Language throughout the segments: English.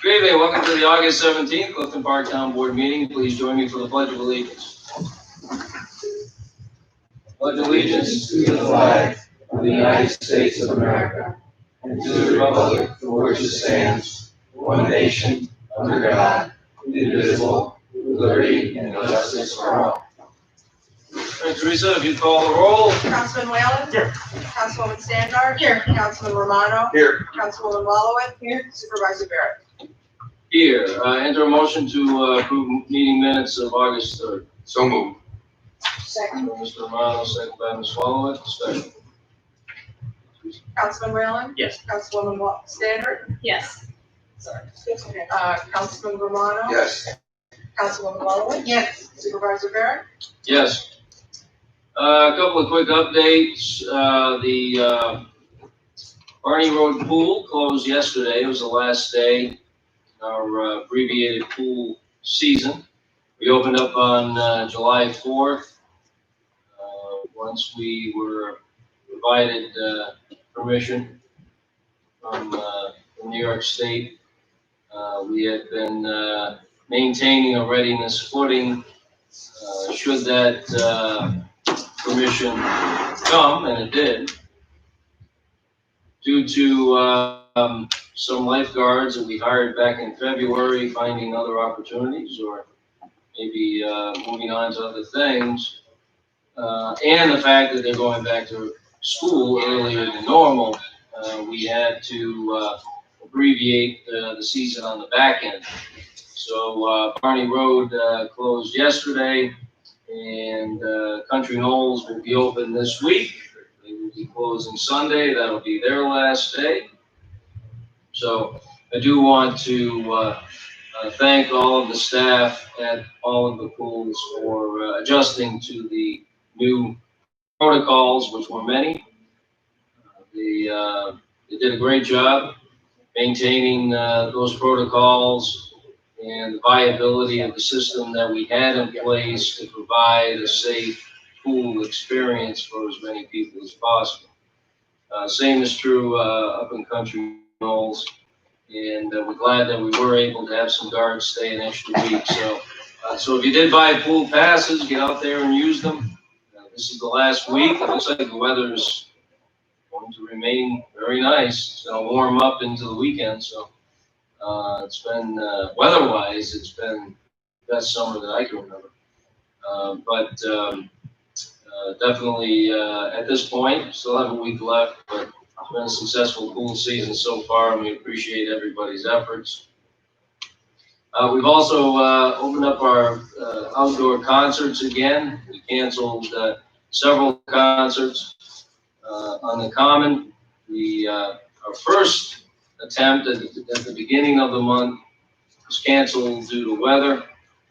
Good evening, welcome to the August 17th Clifton Park Town Board meeting. Please join me for the Pledge of Allegiance. Pledge allegiance to the flag of the United States of America and to the republic for which it stands, one nation, under God, indivisible, with liberty and justice for all. All right, Teresa, if you call the roll. Councilman Whalen? Here. Councilwoman Standard? Here. Councilman Romano? Here. Councilwoman Wallowitz? Here. Supervisor Barrett? Here, enter a motion to approve meeting minutes of August 3rd. So moved. Second. Mr. Romano, second by Ms. Swallowit. Discussion. Councilman Whalen? Yes. Councilwoman Standard? Yes. Sorry. Councilman Romano? Yes. Councilwoman Wallowitz? Yes. Supervisor Barrett? Yes. A couple of quick updates. The Barney Road pool closed yesterday. It was the last day in our abbreviated pool season. We opened up on July 4th. Once we were provided permission from New York State, we had been maintaining a readiness footing should that permission come, and it did, due to some lifeguards that we hired back in February finding other opportunities or maybe moving on to other things, and the fact that they're going back to school earlier than normal. We had to abbreviate the season on the back end. So Barney Road closed yesterday, and Country Knolls will be open this week. They will be closing Sunday. That'll be their last day. So I do want to thank all of the staff at all of the pools for adjusting to the new protocols, which were many. They did a great job maintaining those protocols and the viability of the system that we had in place to provide a safe pool experience for as many people as possible. Same is true up in Country Knolls, and we're glad that we were able to have some guards stay an extra week. So if you did buy pool passes, get out there and use them. This is the last week. It looks like the weather is going to remain very nice. It's going to warm up into the weekend, so it's been, weather-wise, it's been the best summer that I can remember. But definitely at this point, still have a week left, but it's been a successful pool season so far, and we appreciate everybody's efforts. We've also opened up our outdoor concerts again. We canceled several concerts on the Common. Our first attempt at the beginning of the month was canceled due to weather.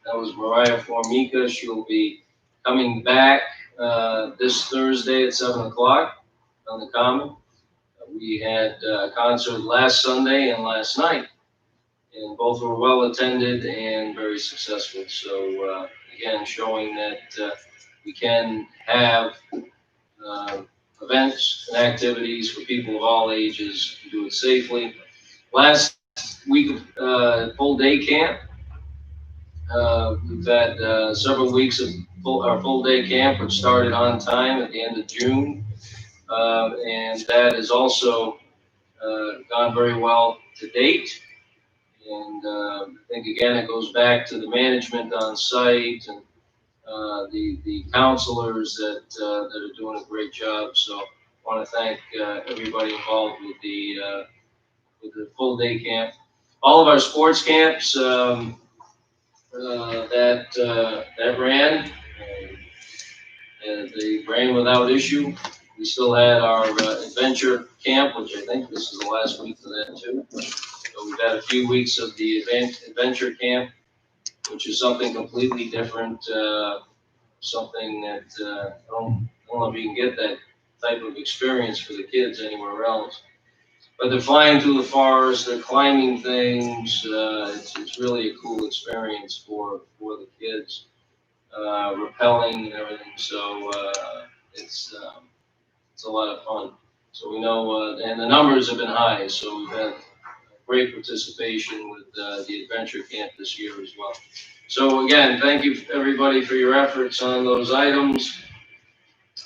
That was Mariah Formica. She'll be coming back this Thursday at 7 o'clock on the Common. We had a concert last Sunday and last night, and both were well attended and very successful. So again, showing that we can have events and activities for people of all ages and do it safely. Last week of full day camp, we've had several weeks of our full day camp, which started on time at the end of June, and that has also gone very well to date. And I think again it goes back to the management on site and the counselors that are doing a great job. So I want to thank everybody involved with the full day camp. All of our sports camps that ran, they ran without issue. We still had our adventure camp, which I think this is the last week of that too. So we've had a few weeks of the adventure camp, which is something completely different, something that I don't know if you can get that type of experience for the kids anywhere else. But they're flying through the forest, they're climbing things. It's really a cool experience for the kids, rappelling and everything. So it's a lot of fun. So we know, and the numbers have been high. So we've had great participation with the adventure camp this year as well. So again, thank you everybody for your efforts on those items.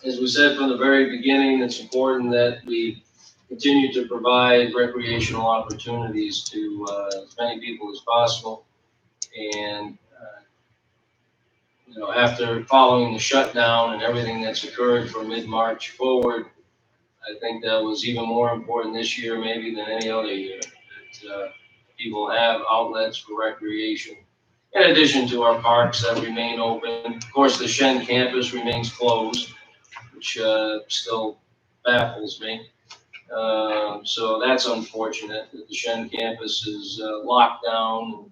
As we said from the very beginning, it's important that we continue to provide recreational opportunities to as many people as possible. And after following the shutdown and everything that's occurred from mid-March forward, I think that was even more important this year maybe than any other year, that people have outlets for recreation, in addition to our parks that remain open. Of course, the Shen campus remains closed, which still baffles me. So that's unfortunate that the Shen campus is locked down.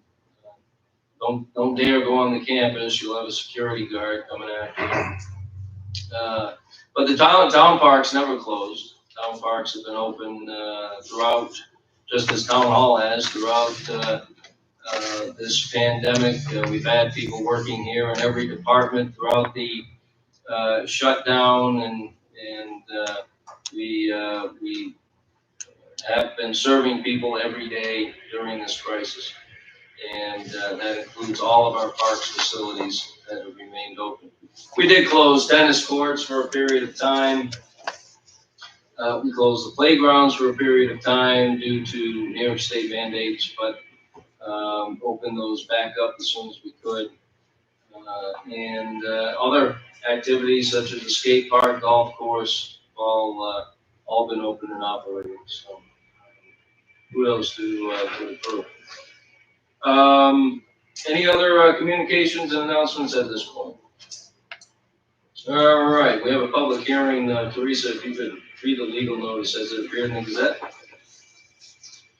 Don't dare go on the campus. You'll have a security guard coming after you. But the town parks never closed. Town parks have been open throughout, just as town hall has throughout this pandemic. We've had people working here in every department throughout the shutdown, and we have been serving people every day during this crisis. And that includes all of our parks facilities that have remained open. We did close tennis courts for a period of time. We closed the playgrounds for a period of time due to New York State mandates, but opened those back up as soon as we could. And other activities such as the skate park, golf course, all been open and operating. So kudos to the crew. Any other communications and announcements at this point? All right, we have a public hearing. Teresa, if you could read the legal notice as it appeared in the Gazette.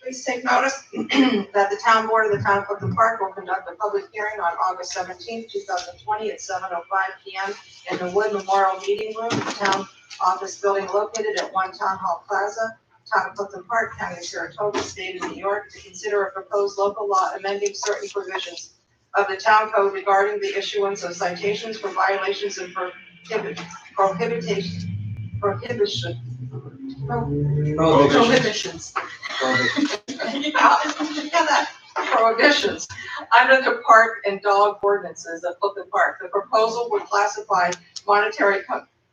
Please take notice that the town board of the town of Clifton Park will conduct a public hearing on August 17th, 2020 at 7:05 p.m. in the Wood Memorial Meeting Room, the town office building located at 1 Town Hall Plaza, Town of Clifton Park, County of Saratoga, State of New York, to consider a proposed local law amending certain provisions of the town code regarding the issuance of citations for violations and prohibitions. Prohibitions under the park and dog ordinances of Clifton Park. The proposal would classify monetary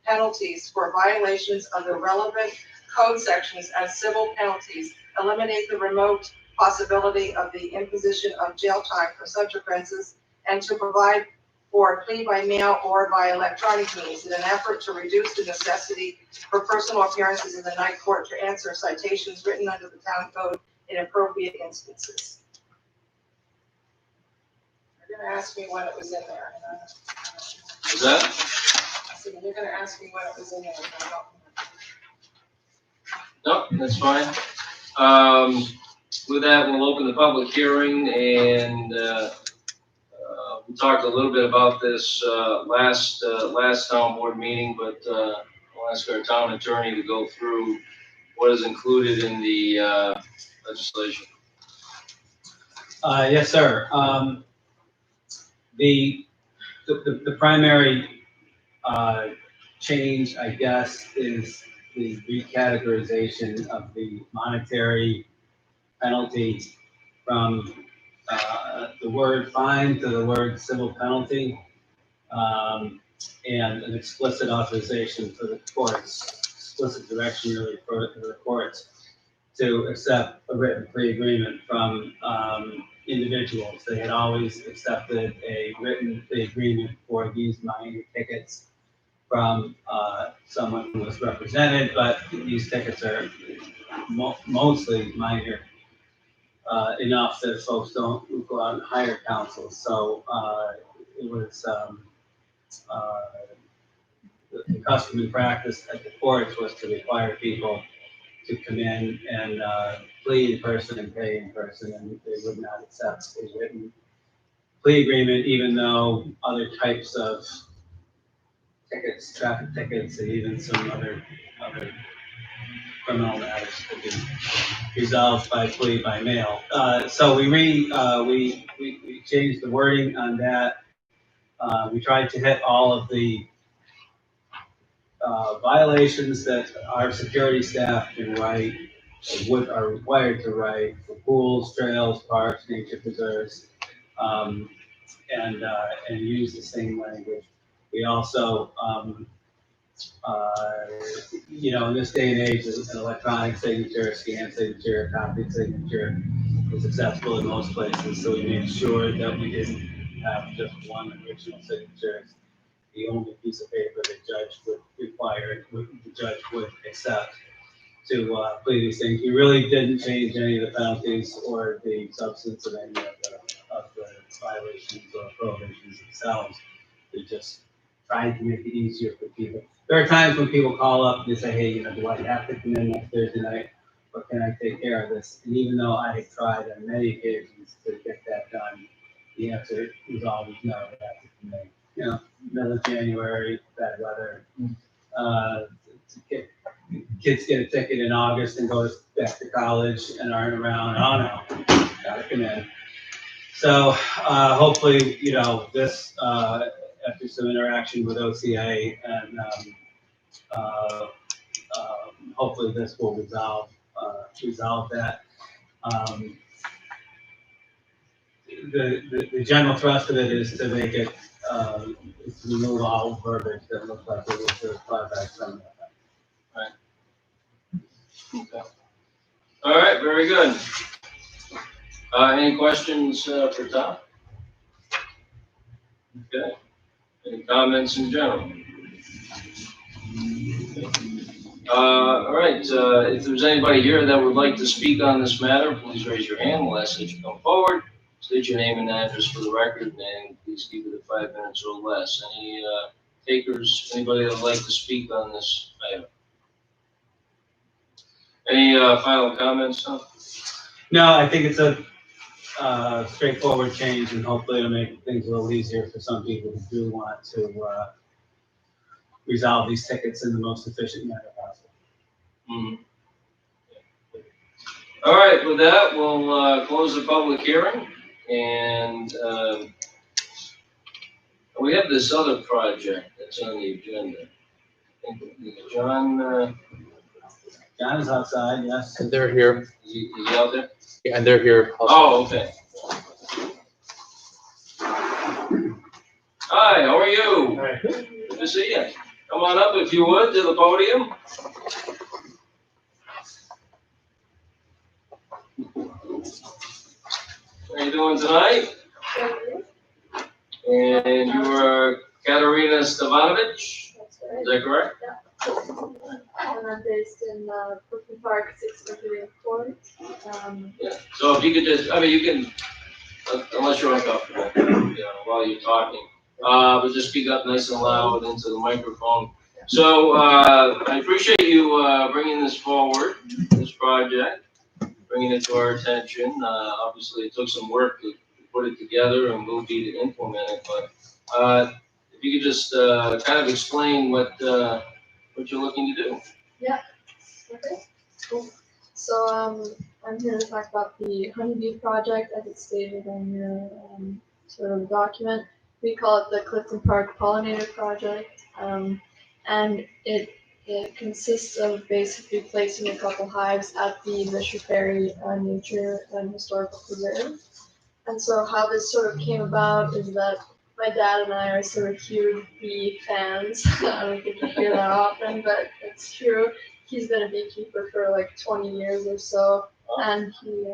penalties for violations of the relevant code sections as civil penalties, eliminate the remote possibility of the imposition of jail time for such offenses, and to provide for plea by mail or by electronic means in an effort to reduce the necessity for personal appearances in the night court to answer citations written under the town code in appropriate instances. You're gonna ask me when it was in there. Is that? So you're gonna ask me when it was in there. No, that's fine. With that, we'll open the public hearing, and we talked a little bit about this last town board meeting, but I'll ask our town attorney to go through what is included in the legislation. Yes, sir. The primary change, I guess, is the recategorization of the monetary penalty from the word fine to the word civil penalty, and an explicit authorization for the courts, explicit direction really for the courts to accept a written plea agreement from individuals. They had always accepted a written plea agreement for these minor tickets from someone who was represented, but these tickets are mostly minor enough that folks don't go out and hire counsel. So it was the custom and practice at the courts was to require people to come in and plead in person and pay in person, and they would not accept a written plea agreement, even though other types of tickets, traffic tickets, and even some other criminal matters could be resolved by plea by mail. So we changed the wording on that. We tried to hit all of the violations that our security staff can write are required to write for pools, trails, parks, nature preserves, and use the same language. We also, in this day and age, an electronic signature, scanned signature, copied signature is acceptable in most places, so we made sure that we didn't have just one original signature. The only piece of paper the judge would require, the judge would accept to plea these things. We really didn't change any of the penalties or the substance of any of the violations or prohibitions themselves. We just tried to make it easier for people. There are times when people call up and they say, hey, do I have to come in next Thursday night, or can I take care of this? And even though I have tried on many occasions to get that done, the answer is always no, I have to come in. Middle of January, bad weather. Kids get a ticket in August and go back to college and aren't around. Oh no, gotta come in. So hopefully, this after some interaction with OCA and hopefully this will resolve that. The general thrust of it is to make it is to remove all verbiage that looks like it was a clawback from that. Okay. All right, very good. Any questions for Tom? Okay. Any comments in general? All right, if there's anybody here that would like to speak on this matter, please raise your hand. We'll ask that you come forward. State your name and address for the record, and please keep it at 5 minutes or less. Any takers, anybody that would like to speak on this item? Any final comments? Huh? No, I think it's a straightforward change, and hopefully it'll make things a little easier for some people who do want to resolve these tickets in the most efficient manner possible. Mm-hmm. All right, with that, we'll close the public hearing, and we have this other project that's on the agenda. I think John John is outside, yes. And they're here. is he out there? Yeah, and they're here also. Oh, okay. Hi, how are you? All right. Good to see you. Come on up if you would to the podium. How are you doing tonight? And you are Katerina Stevanovic, That's is right. that correct? And I'm based in Brooklyn Park, 6 Mercury Court. Yeah. So if you could just, you can, unless you're uncomfortable, while you're talking, but just speak up nice and loud into the microphone. So I appreciate you bringing this forward, this project, bringing it to our attention. Obviously, it took some work to put it together and will be to implement it, but if you could just kind of explain what you're looking to do. Yeah. Okay. Cool. So I'm here to talk about the Honeybee project as it's stated in your sort of document. We call it the Clifton Park Pollinator Project, and it consists of basically placing a couple hives at the Bishop Ferry Nature and Historical Preserve. And so how this sort of came about is that my dad and I are sort of huge bee fans. I don't think you hear that often, but it's true. He's been a beekeeper for like 20 years or so, and he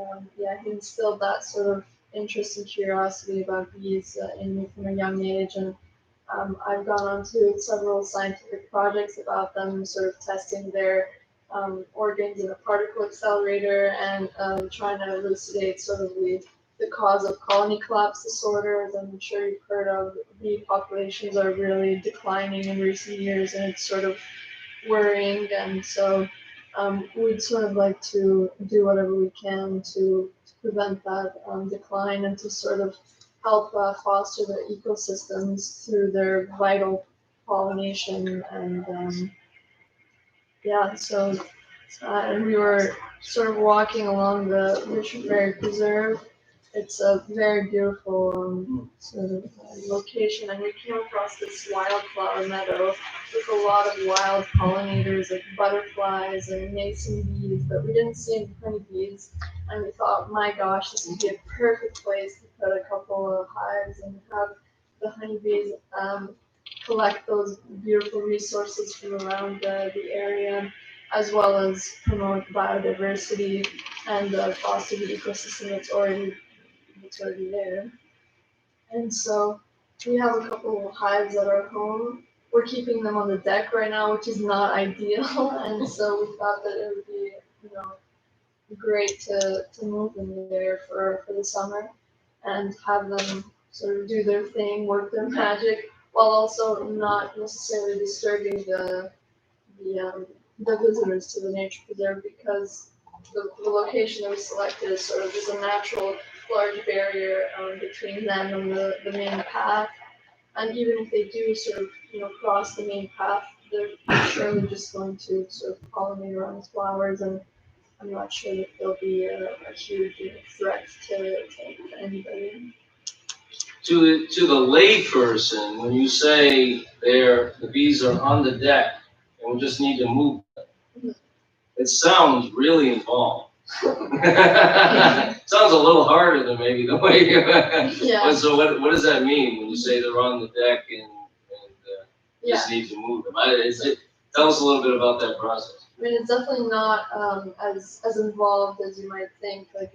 instilled that sort of interest and curiosity about bees in me from a young age. And I've gone on to several scientific projects about them, sort of testing their organs in a particle accelerator and trying to elucidate sort of the cause of colony collapse disorder. As I'm sure you've heard of, bee populations are really declining in recent years, and it's sort of worrying. And so we'd sort of like to do whatever we can to prevent that decline and to sort of help foster their ecosystems through their vital pollination. And and we were sort of walking along the Bishop Ferry Preserve, it's a very beautiful sort of location, and we came across this wildflower meadow with a lot of wild pollinators like butterflies and mason bees, but we didn't see any honeybees. And we thought, my gosh, this would be a perfect place to put a couple of hives and have the honeybees collect those beautiful resources from around the area, as well as promote biodiversity and foster the ecosystem that's already there. And so we have a couple of hives at our home. We're keeping them on the deck right now, which is not ideal. And so we thought that it would be, great to move them there for the summer and have them sort of do their thing, work their magic, while also not necessarily disturbing the visitors to the nature preserve, because the location that we selected is sort of there's a natural large barrier between them and the main path. And even if they do sort of, cross the main path, they're surely just going to sort of pollinate around the flowers, and I'm not sure that they'll be a huge threat to anybody. To the layperson, when you say the bees are on the deck and we just need to move them, it sounds really involved. Sounds a little harder than maybe the way you. Yeah. So what does that mean when you say they're on the deck and Yeah. just need to move them? Tell us a little bit about that process. I mean, it's definitely not as involved as you might think. Like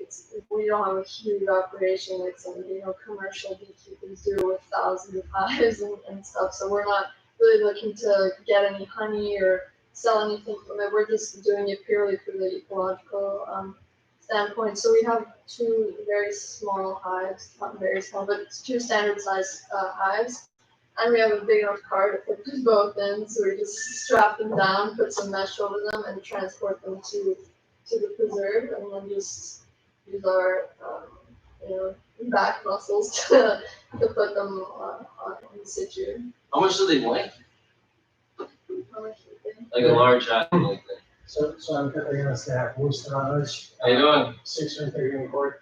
we don't have a huge operation like some commercial beekeepers do with thousands of hives and stuff. So we're not really looking to get any honey or sell anything from it. We're just doing it purely for the ecological standpoint. So we have two very small hives, not very small, but it's two standard size hives. And we have a big enough car to put them both in, so we just strap them down, put some mesh over them, and transport them to the preserve, and then just use our back muscles to put them on in situ. How much do they weigh? How much do you think? Like a large hive like that. So I'm Katarina Stack, Worcester Honors. How you doing? 630 Court.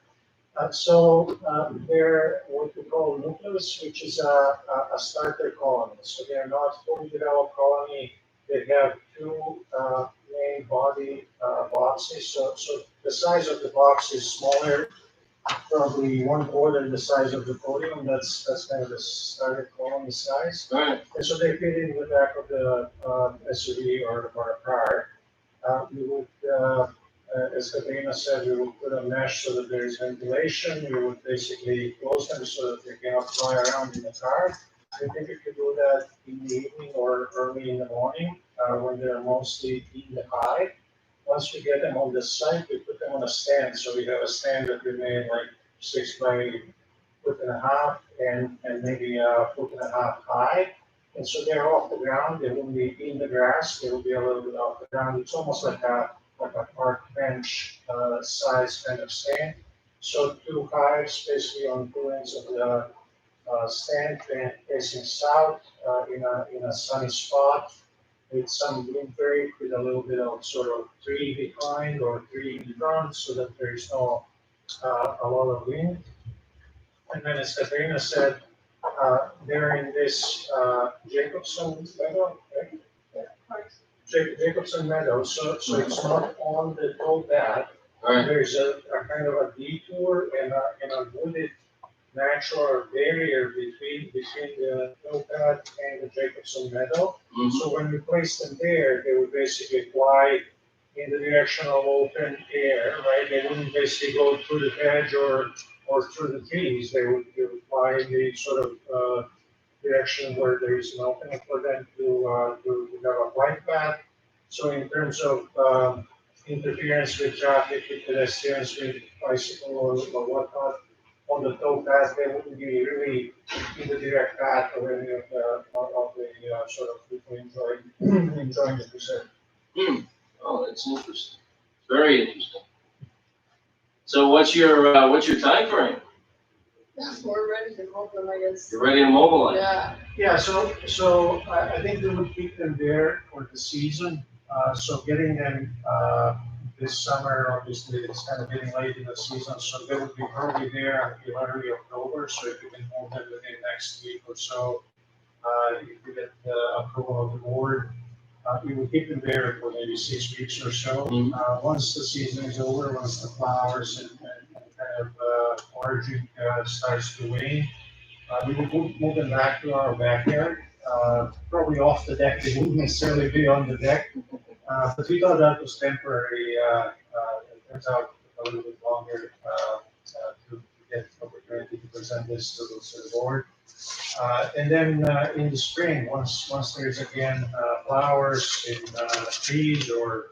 They're what we call nucleus, which is a starter colony. So they're not fully developed colony. They have two main body boxes. So the size of the box is smaller, probably 1/4 the size of the podium. That's kind of the starter colony size. All right. And so they fit in the back of the SUV or a car. We would, as Katarina said, we would put a mesh so that there is ventilation. We would basically close them so that they cannot fly around in the car. We typically do that in the evening or early in the morning when they're mostly in the hive. Once we get them on the site, we put them on a stand. So we have a stand that we made like 6 by 1.5 and maybe 1.5 foot high. And so they're off the ground. They won't be in the grass. They will be a little bit off the ground. It's almost like a park bench size kind of stand. So two hives basically on two ends of the stand facing south in a sunny spot with some wind break with a little bit of sort of tree behind or tree in front so that there is no a lot of wind. And then as Katarina said, they're in this Jacobson meadow, right? Jacobson meadow, so it's not on the towpath. All right. There's a kind of a detour and a wooded natural barrier between the towpath and the Jacobson meadow. Mhm. So when we place them there, they would basically fly in the direction of open air, right? They wouldn't basically go through the hedge or through the trees. They would fly in the sort of direction where there is an opening for them to have a flight path. So in terms of interference with traffic, with pedestrians, with bicycle or whatnot, on the towpath, they wouldn't be really in the direct path of any of the sort of people enjoying the preserve. Oh, that's interesting. Very interesting. So what's your time frame? We're ready to move them, I guess. You're ready to mobilize? Yeah. Yeah, so I think we would keep them there for the season. So getting them this summer, obviously, it's kind of getting late in the season, so they would be probably there until early October, so if you can move them within next week or so, if you get the approval of the board, we will keep them there for maybe 6 weeks or so. Mhm. Once the season is over, once the flowers and kind of origin starts to wane, we will move them back to our backyard, probably off the deck. They wouldn't necessarily be on the deck. But we thought that was temporary. It turns out a little bit longer to get opportunity to present this to the board. And then in the spring, once there's again flowers in trees or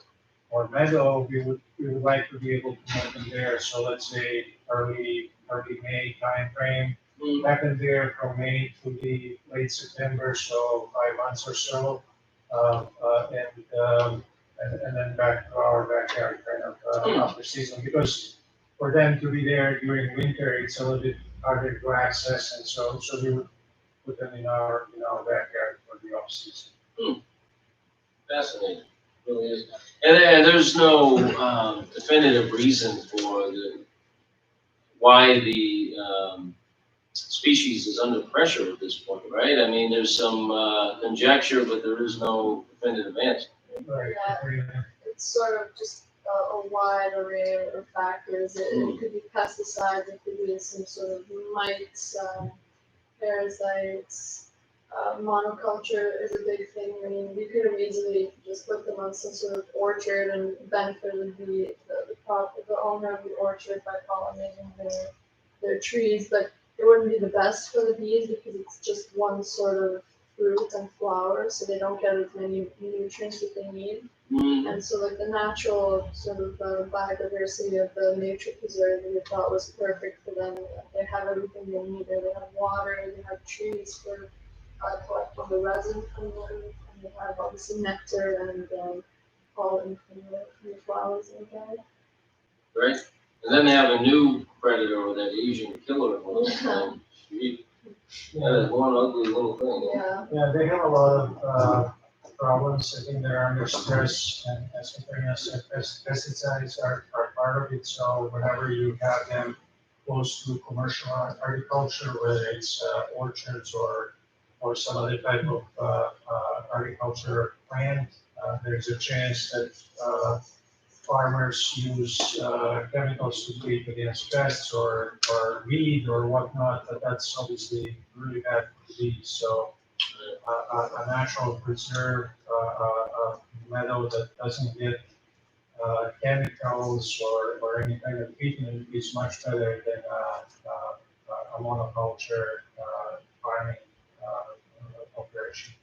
meadow, we would like to be able to move them there. So let's say early May timeframe. Mm. Happened there from May to the late September, so 5 months or so. And then back to our backyard kind of after season, because for them to be there during winter, it's a little bit harder to access, and so we would put them in our backyard for the off season. Fascinating, really is. And there's no definitive reason for why the species is under pressure at this point, right? I mean, there's some conjecture, but there is no definitive answer. Right. It's sort of just a wide array of factors. It could be pesticides, it could be some sort of mites, parasites. Monoculture is a big thing. I mean, we could have easily just put them on some sort of orchard and benefited the owner of the orchard by pollinating their trees, but it wouldn't be the best for the bees because it's just one sort of fruit and flower, so they don't get as many nutrients that they need. Mm. And so like the natural sort of biodiversity of the nature preserve we thought was perfect for them. They have everything they need. They have water, they have trees for collecting the resin from them, and they have obviously nectar and pollen from the flowers and that. Right? And then they have a new predator with that Asian killer. Yeah. One ugly little thing. Yeah. Yeah, they have a lot of problems. I think they're under stress, and as Katrina said, pesticides are part of it. So whenever you have them close to commercial agriculture, whether it's orchards or some other type of agriculture plant, there's a chance that farmers use chemicals to treat against pests or weed or whatnot, but that's obviously really bad for the bees. So a natural preserve, a meadow that doesn't get chemicals or any kind of treatment is much better than a monoculture farming operation.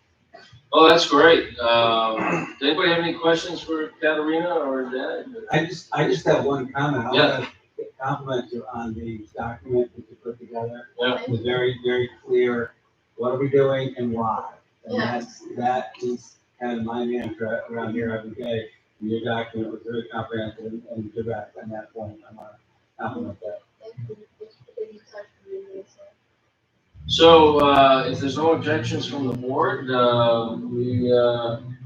Oh, that's great. Does anybody have any questions for Katerina or Dad? I just have one comment. I Yeah. want to compliment you on the document that you put together. Yeah. It was very, very clear, what are we doing and why? And Yeah. that is kind of my mantra around here every day. And your document was very comprehensive and direct on that point. I want to compliment that. Thank you for taking time to read this. So, if there's no objections from the board, we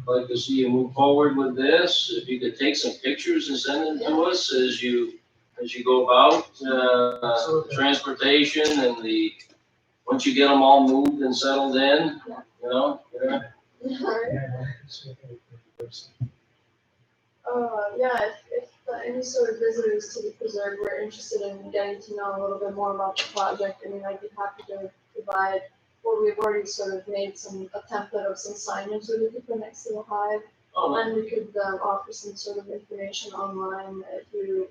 like to see you move forward with this. If you could take some pictures and send them to us as you go about Absolutely. transportation and once you get them all moved and settled in, you know. Yeah. Yeah, Yeah, if any sort of visitors to the preserve were interested in getting to know a little bit more about the project, I mean, I'd be happy to provide, well, we've already sort of made a template of some signage that we could put next to the hive, Oh, and we could offer some sort of information online if you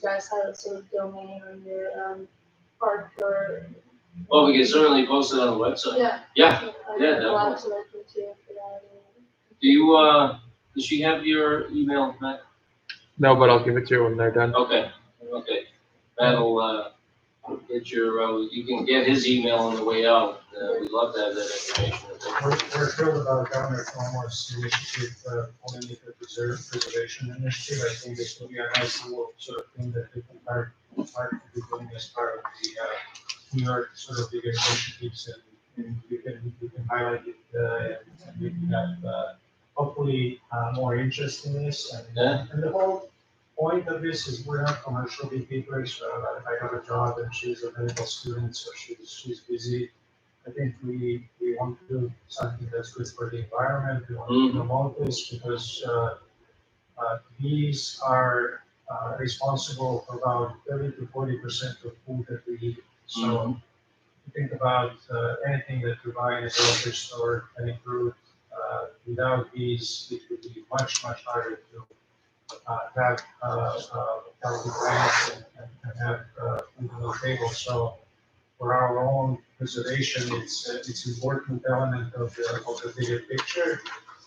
guys had a sort of domain on your park or. well, we can certainly post it on the website. Yeah. Yeah. I'd Yeah, be glad to look into it for that. Do you, does she have your email, Matt? No, but I'll give it to you when they're done. Okay. That'll, get your, you can get his email on the way out. We'd love to have that information. We're thrilled about Governor Cuomo's initiative, Pollinator Preservation Initiative. I think this will be a nice little sort of thing that different park to be doing as part of the New York sort of bigger initiatives, and you can highlight it, and we can have hopefully more interest in this, Yeah. and the whole point of this is we're not commercial beekeepers. If I have a job and she's a medical student, so she's busy. I think we want to do something that's good for the environment. We want to promote this because bees are responsible for about 30 to 40% of food that we eat. So think about anything that you buy in a grocery store, any fruit, without bees, it would be much harder to have healthy plants and have food on the table. So for our own preservation, it's important element of the bigger picture.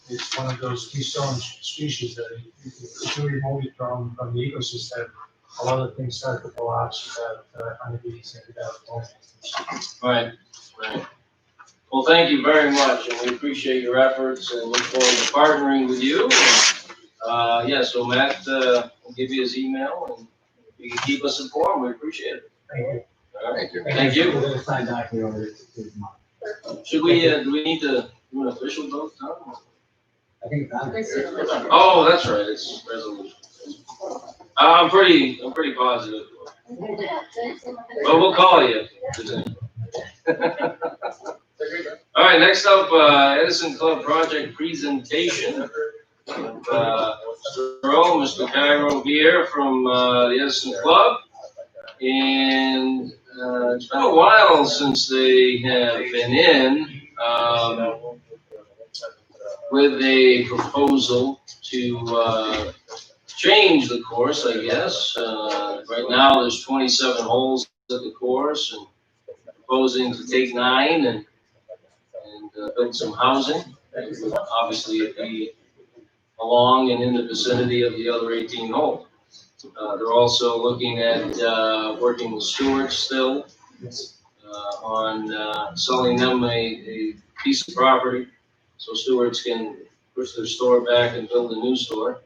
It's one of those keystone species that if you remove it from the ecosystem, a lot of things start to collapse without honeybees and without pollinators. Right. Well, thank you very much, and we appreciate your efforts and look forward to partnering with you. Yeah, so Matt will give you his email, and you can keep us informed. We appreciate it. Thank you. All right. Thank you. We're gonna sign document over it. Should we, do we need to do an official vote, Tom? I think it's on. Oh, that's right, it's resolution. I'm pretty positive. But we'll call you. All right, next up, Edison Club project presentation. Mr. Cairo here from the Edison Club. And it's been a while since they have been in with a proposal to change the course, I guess. Right now, there's 27 holes at the course, and proposing to take 9 and build some housing. Obviously, it'd be along and in the vicinity of the other 18 holes. They're also looking at working with Stewart still on selling them a piece of property so Stewart's can push their store back and build a new store.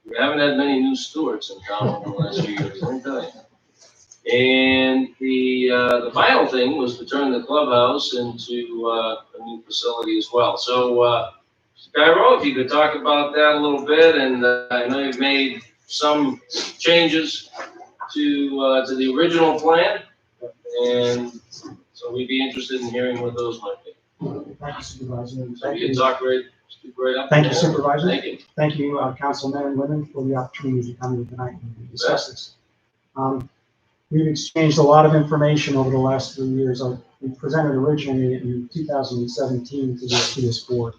We haven't had many new Stewarts in town in the last few years, let me tell you. And the final thing was to turn the clubhouse into a new facility as well. So, Cairo, if you could talk about that a little bit, and I know you've made some changes to the original plan, and so we'd be interested in hearing what those might be. Thank you, Supervisor. So you can talk right up. Thank you, Supervisor. Thank you. Thank you, councilmen and women, for the opportunity to come in tonight and discuss this. We've exchanged a lot of information over the last 3 years. We presented originally in 2017 to this board,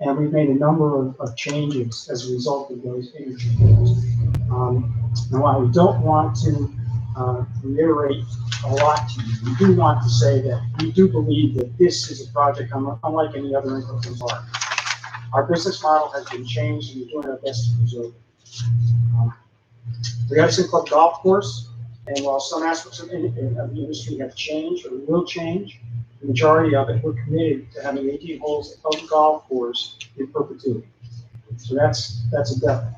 and we've made a number of changes as a result of those interviews. And while we don't want to reiterate a lot to you, we do want to say that we do believe that this is a project unlike any other in Brooklyn Park. Our business model has been changed, and we're doing our best to preserve it. The Edison Club Golf Course, and while some aspects of the industry have changed or will change, the majority of it, we're committed to having 18 holes of the golf course in perpetuity. So that's a definite.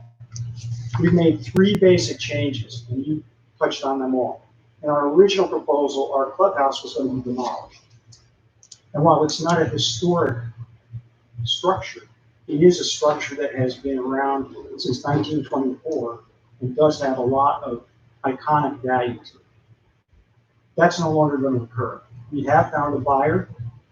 We've made 3 basic changes, and you touched on them all. In our original proposal, our clubhouse was going to be demolished. And while it's not a historic structure, it is a structure that has been around since 1924 and does have a lot of iconic value to it. That's no longer going to occur. We have found a buyer,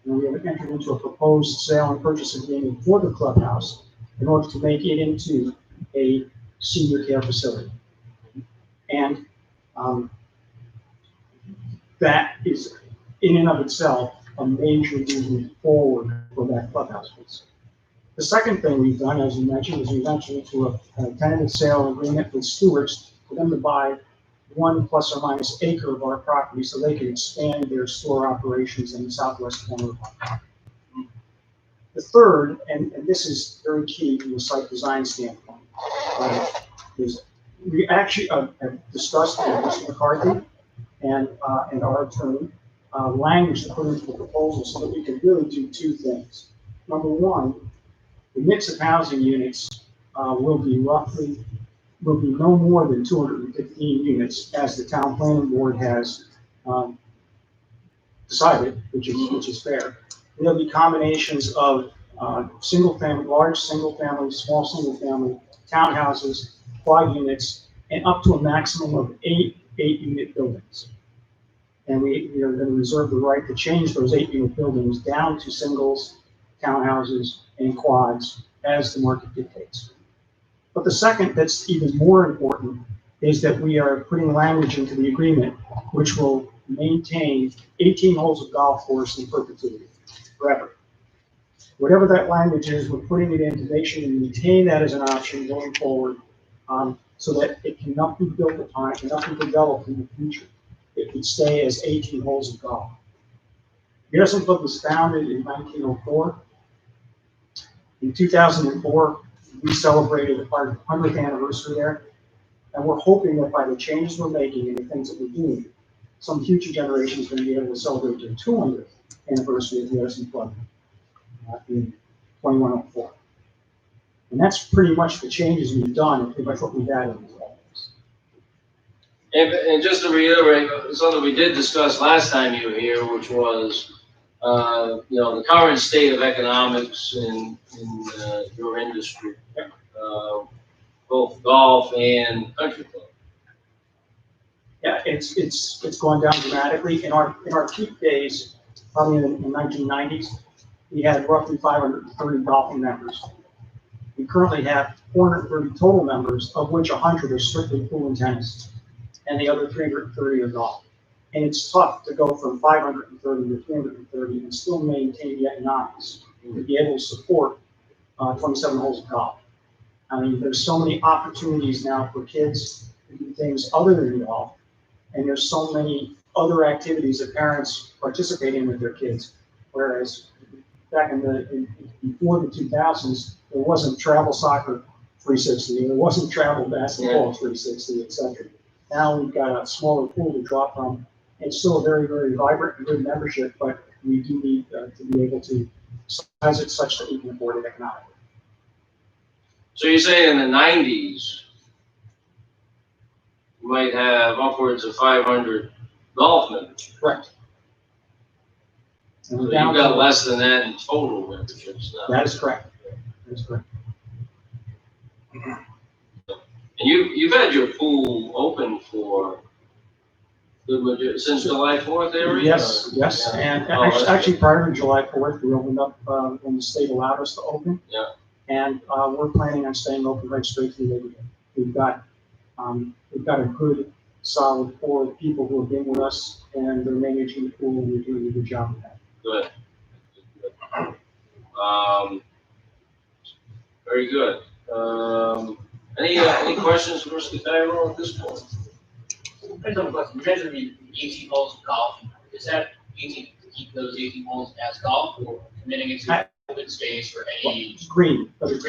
and we have entered into a proposed sale and purchase agreement for the clubhouse in order to make it into a senior care facility. And that is, in and of itself, a major movement forward for that clubhouse piece. The second thing we've done, as you mentioned, is we've entered into a tentative sale agreement with Stewart's for them to buy 1 ± acre of our property so they can expand their store operations in the southwest corner of our property. The third, and this is very key from a site design standpoint, is we actually have discussed with Mr. McCarthy and our attorney language to put into the proposal so that we can really do 2 things. Number 1, the mix of housing units will be no more than 215 units, as the town planning board has decided, which is fair. There'll be combinations of single family, large single family, small single family, townhouses, quad units, and up to a maximum of 8 8-unit buildings. And we are going to reserve the right to change those 8-unit buildings down to singles, townhouses, and quads as the market dictates. But the second, that's even more important, is that we are putting language into the agreement which will maintain 18 holes of golf course in perpetuity, forever. Whatever that language is, we're putting it in to make sure we maintain that as an option going forward, so that it cannot be built upon, it cannot be developed in the future. It could stay as 18 holes of golf. The Edison Club was founded in 1904. In 2004, we celebrated our 100th anniversary there, and we're hoping that by the changes we're making and the things that we're doing, some future generation is going to be able to celebrate their 200th anniversary of the Edison Club in 2104. And that's pretty much the changes we've done, and pretty much what we've added into all this. And just to reiterate, something we did discuss last time you were here, which was, the current state of economics in your industry, both golf and country club. Yeah, it's gone down dramatically. In our peak days, probably in the 1990s, we had roughly 530 golfing members. We currently have 430 total members, of which 100 are strictly pool and tennis, and the other 330 are golf. And it's tough to go from 530 to 330 and still maintain the economics to be able to support 27 holes of golf. I mean, there's so many opportunities now for kids to do things other than golf, and there's so many other activities that parents participate in with their kids. Whereas back before the 2000s, there wasn't travel soccer 360, there wasn't travel basketball 360, etc. Now we've got a smaller pool to draw from. It's still a very, very vibrant and good membership, but we do need to be able to size it such that we can afford it economically. So you're saying in the 90s, you might have upwards of 500 golf members. Correct. So And you've down got to- less than that in total memberships now. That is correct. That is correct. And you've had your pool open for since July 4th area? Yes, or- yes, Yeah. and Oh, that's actually good. prior to July 4th, we opened up when the state allowed us to open. Yeah. And we're planning on staying open right straight through Labor Day. We've got a good, solid core of people who have been with us, and they're managing the pool, and they're doing a good job of that. Good. Very good. Any questions for Mr. Cairo at this point? Depends on the question. You mentioned the 18 holes of golf. Is that 18, keep those 18 holes as golf or committing it to open space for any? It's green, but it's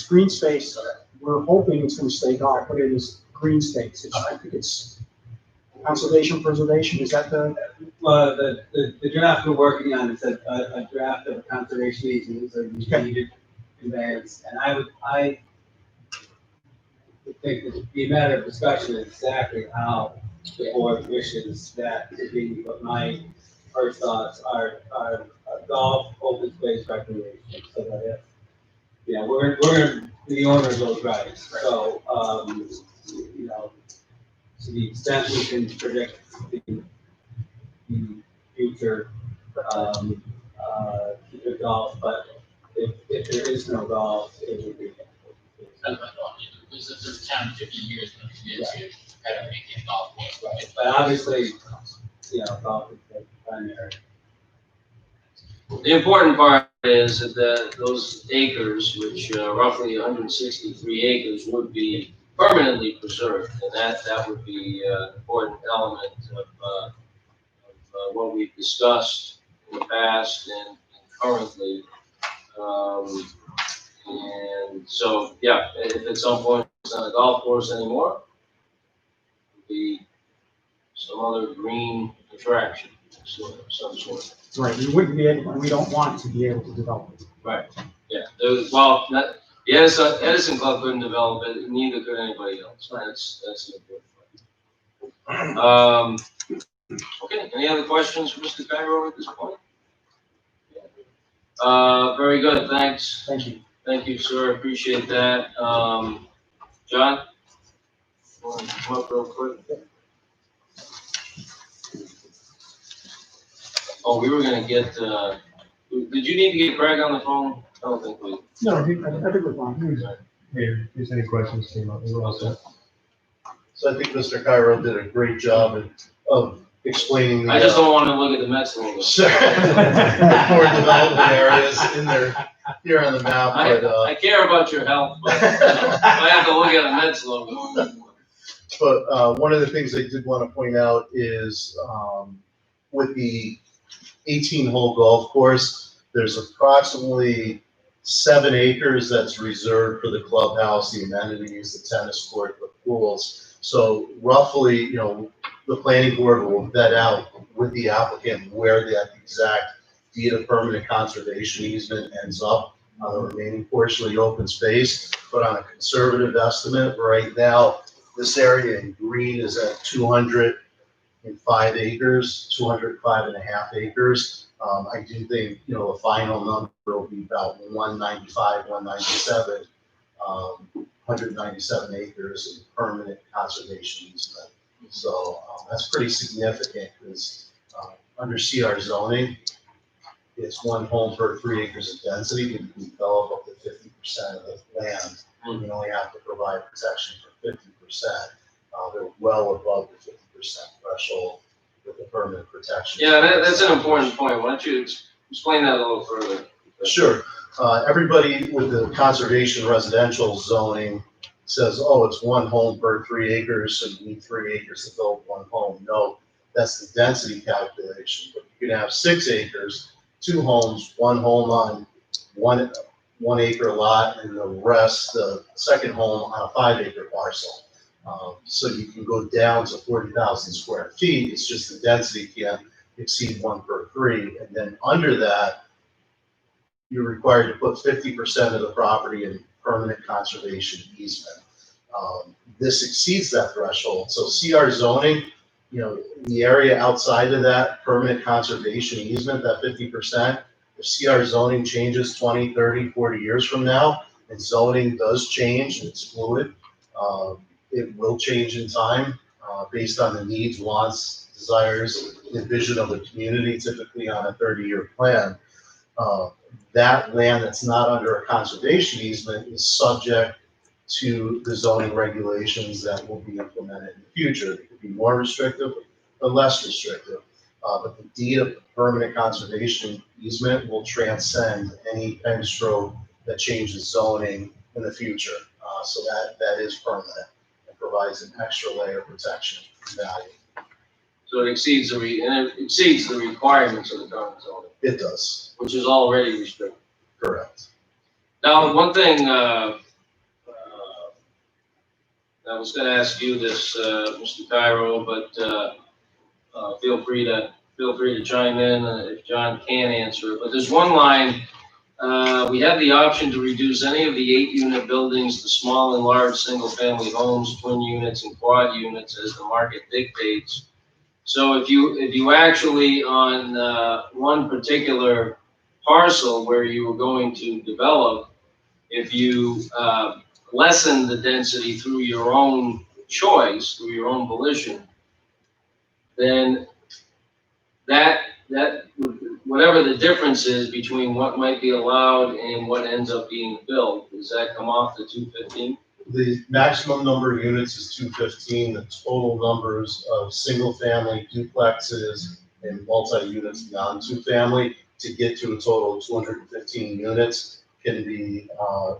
green space. We're hoping it's going to stay golf, but it is green space. I think it's conservation preservation. Is that the? Well, the draft we're working on is a draft of a conservation easement, so needed conveyance, and I would think that it'd be a matter of discussion exactly how the board wishes that to be, but my first thoughts are golf, open space recreation, so that if, we're the owner of those rights, so, to the extent we can predict the future, the golf, but if there is no golf, it would be. That's my thought. Because if there's a town 50 years going to commit to kind of making golf course, right? But obviously, golf is the primary. The important part is that those acres, which roughly 163 acres, would be permanently preserved, and that would be an important element of what we've discussed in the past and currently. And so, if at some point it's not a golf course anymore, it'll be some other green attraction, some sort. Right, we wouldn't be able, and we don't want to be able to develop it. Right. Yeah. The Edison Club couldn't develop it, neither could anybody else. That's the important part. Okay. Any other questions for Mr. Cairo at this point? Very good. Thanks. Thank you. Thank you, sir. Appreciate that. John? Want to come up real quick? Oh, we were gonna get, did you need to get Craig on the phone? I don't think we. No, I think we're fine. Here, if any questions came up, we're all set. So I think Mr. Cairo did a great job of explaining the. I just don't wanna look at the Mets logo. Sure. The core development areas in there, here on the map, but, I care about your health, but I have to look at a Mets logo. but, one of the things I did want to point out is, with the 18-hole golf course, there's approximately 7 acres that's reserved for the clubhouse, the amenities, the tennis court, the pools. So roughly, you know, the planning board will vet out with the applicant where that exact deed of permanent conservation easement ends up on the remaining portion of the open space. But on a conservative estimate, right now, this area in green is at 205 acres, 205.5 acres. I do think, you know, the final number will be about 195, 197, 197 acres in permanent conservation easement. So that's pretty significant because under CR zoning, it's 1 home per 3 acres of density. You can develop up to 50% of the land. You only have to provide protection for 50%. They're well above the 50% threshold with the permanent protection. Yeah, that's an important point. Why don't you explain that a little further? Sure. Everybody with the conservation residential zoning says, oh, it's 1 home per 3 acres, so you need 3 acres to build 1 home. No, that's the density calculation. But you can have 6 acres, 2 homes, 1 home on one acre lot, and the rest, the second home on a 5-acre parcel. So you can go down to 40,000 square feet. It's just the density can't exceed 1 per 3. And then under that, you're required to put 50% of the property in permanent conservation easement. This exceeds that threshold. So CR zoning, you know, the area outside of that permanent conservation easement, that 50%, if CR zoning changes 20, 30, 40 years from now, and zoning does change, and it's fluid, it will change in time based on the needs, wants, desires, and vision of the community, typically on a 30-year plan. That land that's not under a conservation easement is subject to the zoning regulations that will be implemented in the future. It could be more restrictive or less restrictive. But the deed of permanent conservation easement will transcend any pen stroke that changes zoning in the future. So that is permanent and provides an extra layer of protection and value. So it exceeds the requirements of the current zoning, It does, which is already restricted. correct. Now, one thing, I was gonna ask you this, Mr. Cairo, but, feel free to chime in if John can answer it. But there's one line, we have the option to reduce any of the 8-unit buildings to small and large single-family homes, twin units and quad units as the market dictates. So if you actually on, one particular parcel where you were going to develop, if you, lessen the density through your own choice, through your own volition, then that whatever the difference is between what might be allowed and what ends up being built, does that come off the 215? The maximum number of units is 215. The total numbers of single-family duplexes and multi-units beyond 2-family to get to a total of 215 units can be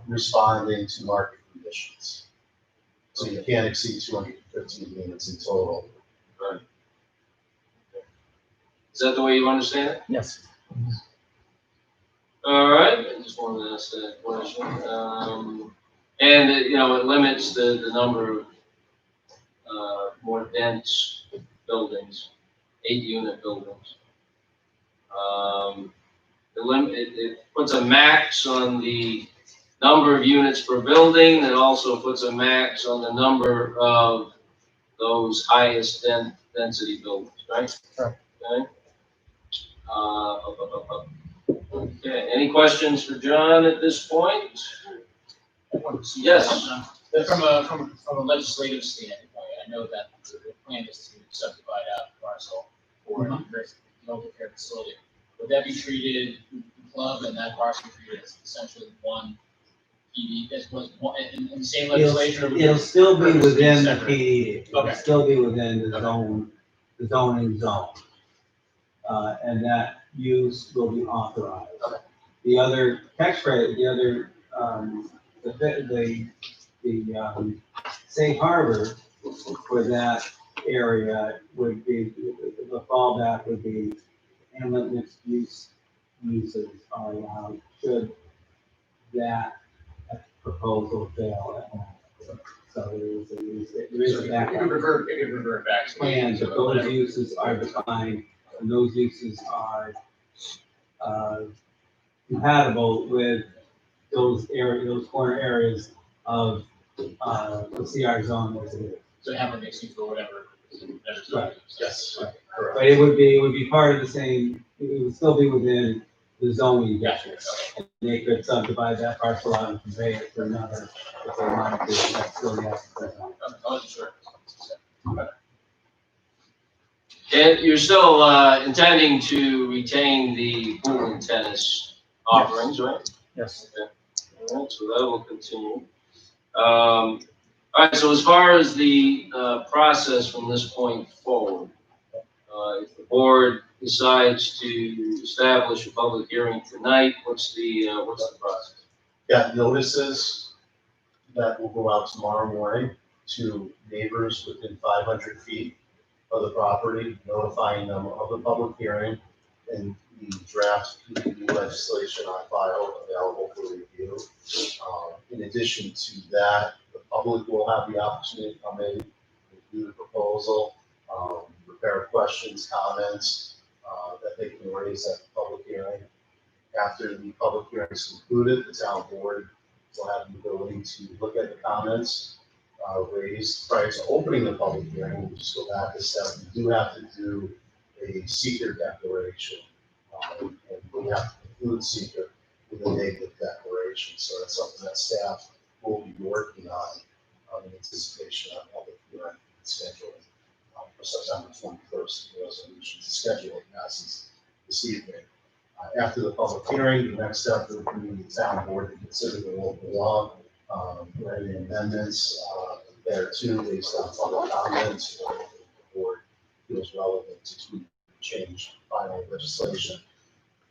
responding to market conditions. So you can't exceed 215 units in total. Right. Is that the way you understand it? Yes. All right, I just wanted to ask that question. And you know, it limits the number of more dense buildings, 8-unit buildings. It puts a max on the number of units per building. It also puts a max on the number of those highest density buildings, right? Correct. Okay. Okay, any questions for John at this point? Yes. From a legislative standpoint, I know that the plan is to subdivide out the parcel for the elder care facility. Would that be treated, the club and that parcel treated as essentially one PD, as was one, in the same legislation? or would It'll it- still be or would it within the separate? PDD. It'll Okay. still be within the Okay. zone, the zoning zone. And that use will be authorized. Okay. The other tax credit, the other, safe harbor for that area would be, the fallback would be inlet mixed use uses are allowed should that proposal fail. So there is a It backup could revert back to. plan, but those whatever. uses are defined, and those uses are, compatible with those corner areas of, the CR zone as it is. So have a mixed use or whatever. Right. Yes, Right. correct. But it would be part of the same, it would still be within the zoning Gotcha, district. okay. And they could subdivide that parcel out and convey it to another, if they wanted to, that's still the access zone. Okay, I wasn't sure. And you're still intending to retain the pool and tennis offerings, right? Yes. All right, so that will continue. All right, so as far as the process from this point forward, if the board decides to establish a public hearing tonight, what's the process? Got notices that will go out tomorrow morning to neighbors within 500 feet of the property, notifying them of the public hearing and the draft PDD legislation on file available for review. In addition to that, the public will have the opportunity to come in, review the proposal, prepare questions, comments that they can raise at the public hearing. After the public hearing is concluded, the town board will have the ability to look at the comments raised prior to opening the public hearing. We'll just go back a step. We do have to do a seeker declaration. And we have to include seeker with a negative declaration. So that's something that staff will be working on in anticipation of public hearing scheduling for September 21st. The resolution to schedule it passes this evening. After the public hearing, the next step will be the town board to consider the local law, for any amendments there too, based on public comments, or if the board feels relevant to change final legislation.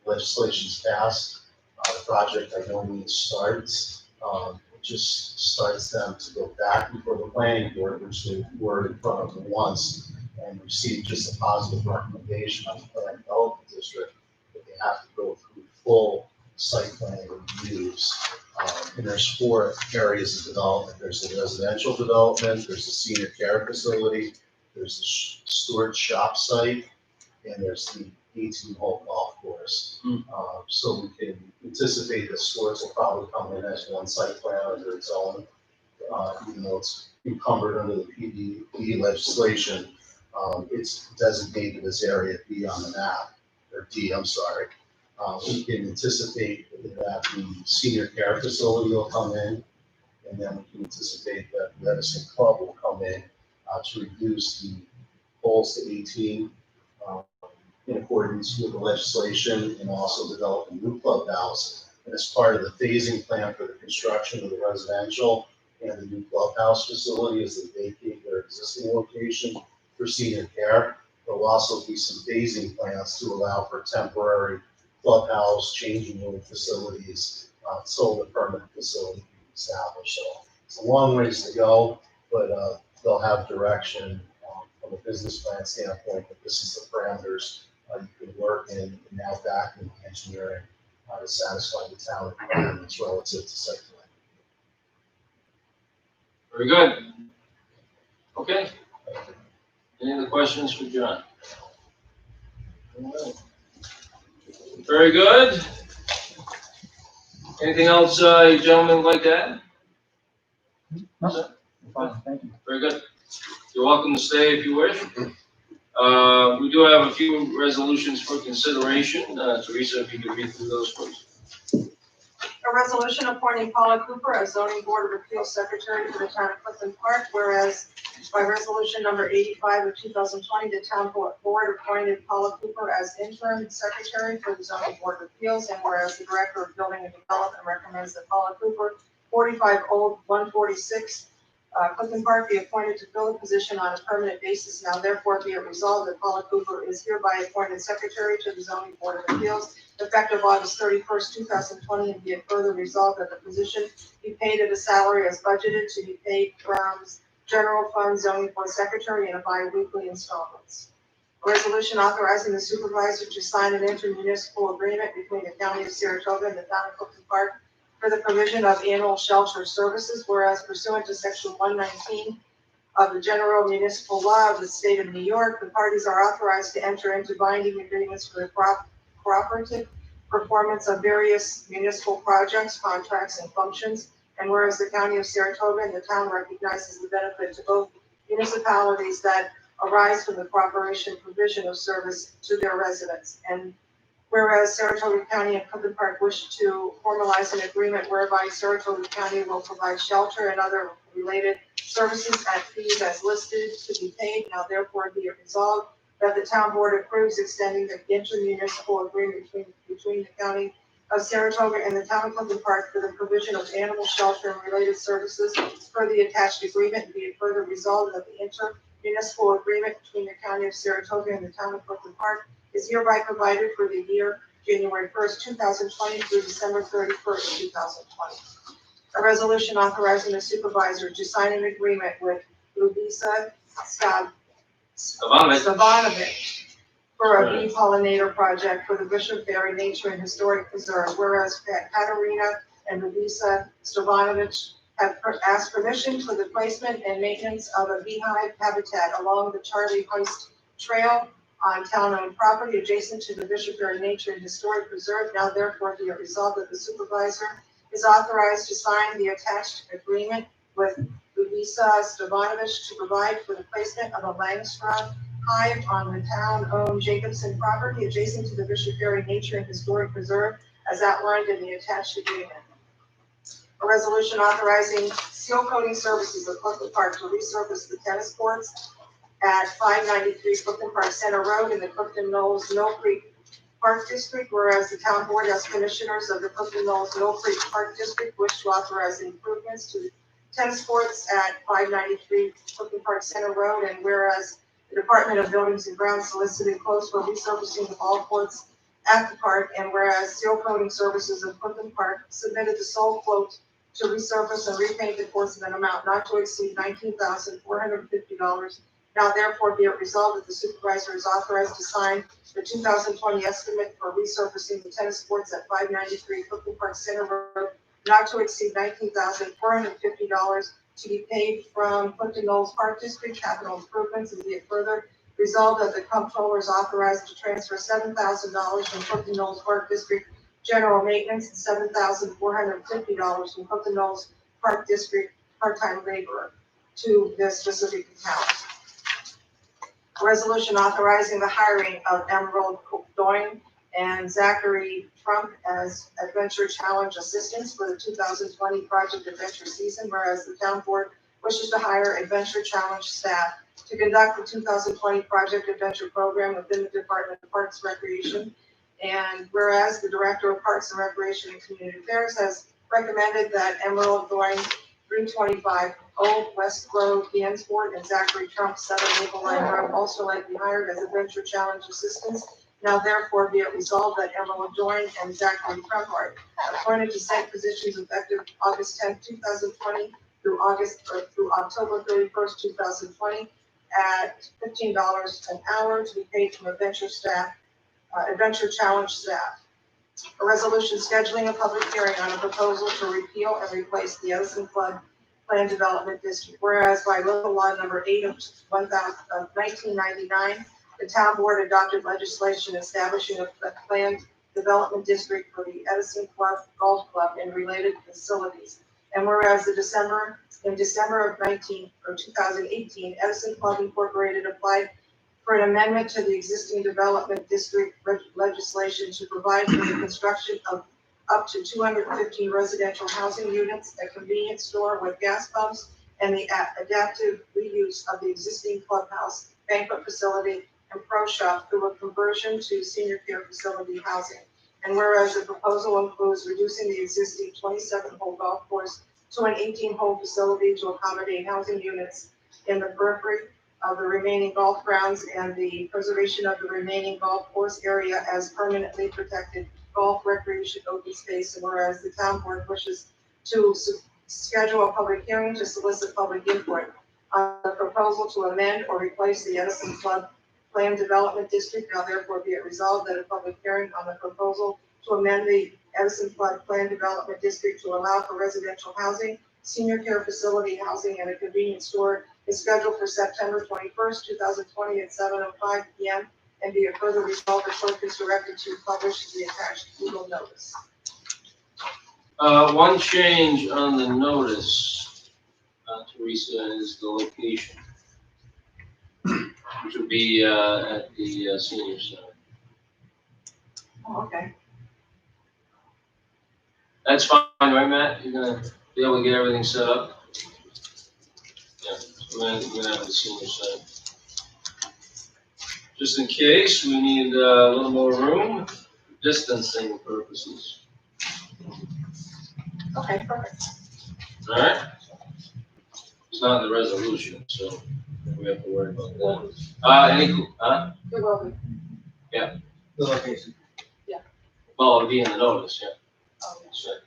Legislation's passed, the project by no means starts. It just starts them to go back before the planning board, which they were in front of them once, and received just a positive recommendation on the plan development district. But they have to go through full site plan reviews. And there's 4 areas of development. There's the residential development, there's the senior care facility, there's the Stewart shop site, and there's the 18-hole golf course. So we can anticipate that Stewart's will probably come in as one site plan under its own, even though it's encumbered under the PDD legislation. It's designated as Area B on the map, or D, I'm sorry. We can anticipate that the senior care facility will come in, and then we can anticipate that the Edison Club will come in to reduce the holes to 18 in accordance with the legislation, and also develop a new clubhouse. And as part of the phasing plan for the construction of the residential and the new clubhouse facility, as they vacate their existing location for senior care, there will also be some phasing plans to allow for temporary clubhouse, changing room facilities, until the permanent facility can be established. So it's a long ways to go, but they'll have direction from a business plan standpoint that this is the parameters you can work in, and now back in engineering to satisfy the town requirements relative to site plan. Very good. Okay. Any other questions for John? All right. Very good. Anything else, you gentlemen would like to add? Fine, thank you. Very good. You're welcome to stay if you wish. We do have a few resolutions for consideration. Teresa, if you could read through those, please. A resolution appointing Paula Cooper as zoning board of appeals secretary for the town of Clifton Park, whereas By resolution number 85 of 2020, the town board appointed Paula Cooper as interim secretary for the zoning board of appeals, and whereas the director of building and development recommends that Paula Cooper, 45 Old 146, Clifton Park, be appointed to fill the position on a permanent basis. Now therefore be it resolved that Paula Cooper is hereby appointed secretary to the zoning board of appeals effective August 31st, 2020, and be it further resolved that the position be paid at a salary as budgeted to be paid from general fund zoning board secretary in a bi-weekly installments. A resolution authorizing the supervisor to sign an intermunicipal agreement between the county of Saratoga and the town of Clifton Park for the provision of annual shelter services, whereas pursuant to section 119 of the general municipal law of the state of New York, the parties are authorized to enter into binding agreements for the cooperative performance of various municipal projects, contracts, and functions. And whereas the county of Saratoga and the town recognizes the benefit to both municipalities that arise from the cooperation provision of service to their residents. And whereas Saratoga County and Clifton Park wish to formalize an agreement whereby Saratoga County will provide shelter and other related services at fees as listed to be paid. Now therefore be it resolved that the town board approves extending the intermunicipal agreement between the county of Saratoga and the town of Clifton Park for the provision of animal shelter and related services per the attached agreement, and be it further resolved that the intermunicipal agreement between the county of Saratoga and the town of Clifton Park is hereby provided for the year January 1st, 2020 through December 31st, 2020. A resolution authorizing the supervisor to sign an agreement with Lubisa Stavanovich for a bee pollinator project for the Bishop Berry Nature and Historic Preserve, whereas Katerina and Lubisa Stavanovich have asked permission for the placement and maintenance of a beehive habitat along the Charlie Heist Trail on town-owned property adjacent to the Bishop Berry Nature and Historic Preserve. Now therefore be it resolved that the supervisor is authorized to sign the attached agreement with Lubisa Stavanovich to provide for the placement of a Langstroth hive on the town-owned Jacobson property adjacent to the Bishop Berry Nature and Historic Preserve as outlined in the attached agreement. A resolution authorizing seal coating services of Clifton Park to resurface the tennis courts at 593 Clifton Park Center Road in the Clifton Knolls Mill Creek Park District, whereas the town board as commissioners of the Clifton Knolls Mill Creek Park District wish to authorize the improvements to tennis courts at 593 Clifton Park Center Road, and whereas the Department of Buildings and Grounds solicited quotes for resurfacing the ball courts at the park, and whereas seal coating services of Clifton Park submitted the sole quote to resurface and repaint the courts in an amount not to exceed $19,450. Now therefore be it resolved that the supervisor is authorized to sign the 2020 estimate for resurfacing the tennis courts at 593 Clifton Park Center Road, not to exceed $19,450 to be paid from Clifton Knolls Park District capital improvements, and be it further resolved that the comptroller is authorized to transfer $7,000 from Clifton Knolls Park District general maintenance and $7,450 from Clifton Knolls Park District part-time laborer to this specific account. A resolution authorizing the hiring of Emerald Doyne and Zachary Trump as Adventure Challenge assistants for the 2020 Project Adventure season, whereas the town board wishes to hire Adventure Challenge staff to conduct the 2020 Project Adventure program within the Department of Parks and Recreation. And whereas the Director of Parks and Recreation and Community Affairs has recommended that Emerald Doyne, 325 Old West Road, Dansport, and Zachary Trump, 7 Maple Line Road, also like be hired as Adventure Challenge assistants. Now therefore be it resolved that Emerald Doyne and Zachary Trump are appointed to said positions effective August 10th, 2020 through October 31st, 2020 at $15 an hour to be paid from Adventure Challenge staff. A resolution scheduling a public hearing on a proposal to repeal and replace the Edison Flood Plan Development District, whereas by local law number 8 of 1999, the town board adopted legislation establishing a planned development district for the Edison Golf Club and related facilities. And whereas in December of 2018, Edison Club Incorporated applied for an amendment to the existing development district legislation to provide for the construction of up to 215 residential housing units, a convenience store with gas pumps, and the adaptive reuse of the existing clubhouse, banquet facility, and pro shop through a conversion to senior care facility housing. And whereas the proposal includes reducing the existing 27-hole golf course to an 18-hole facility to accommodate housing units in the periphery of the remaining golf grounds and the preservation of the remaining golf course area as permanently protected golf recreation open space. And whereas the town board wishes to schedule a public hearing to solicit public input on the proposal to amend or replace the Edison Flood Plan Development District, now therefore be it resolved that a public hearing on the proposal to amend the Edison Flood Plan Development District to allow for residential housing, senior care facility housing, and a convenience store is scheduled for September 21st, 2020 at 7:05 p.m. and be it further resolved, the clerk is directed to publish the attached legal notice. One change on the notice, Teresa, is the location, which would be at the senior center. Oh, okay. That's fine, right, Matt? You're gonna be able to get everything set up? Yeah, so we're gonna have the senior center. Just in case, we need a little more room, for distancing purposes. Okay, perfect. All right? It's not in the resolution, so we have to worry about that. It will be. The location. Well, it'll be in the notice, yeah. Oh, yeah. Sure.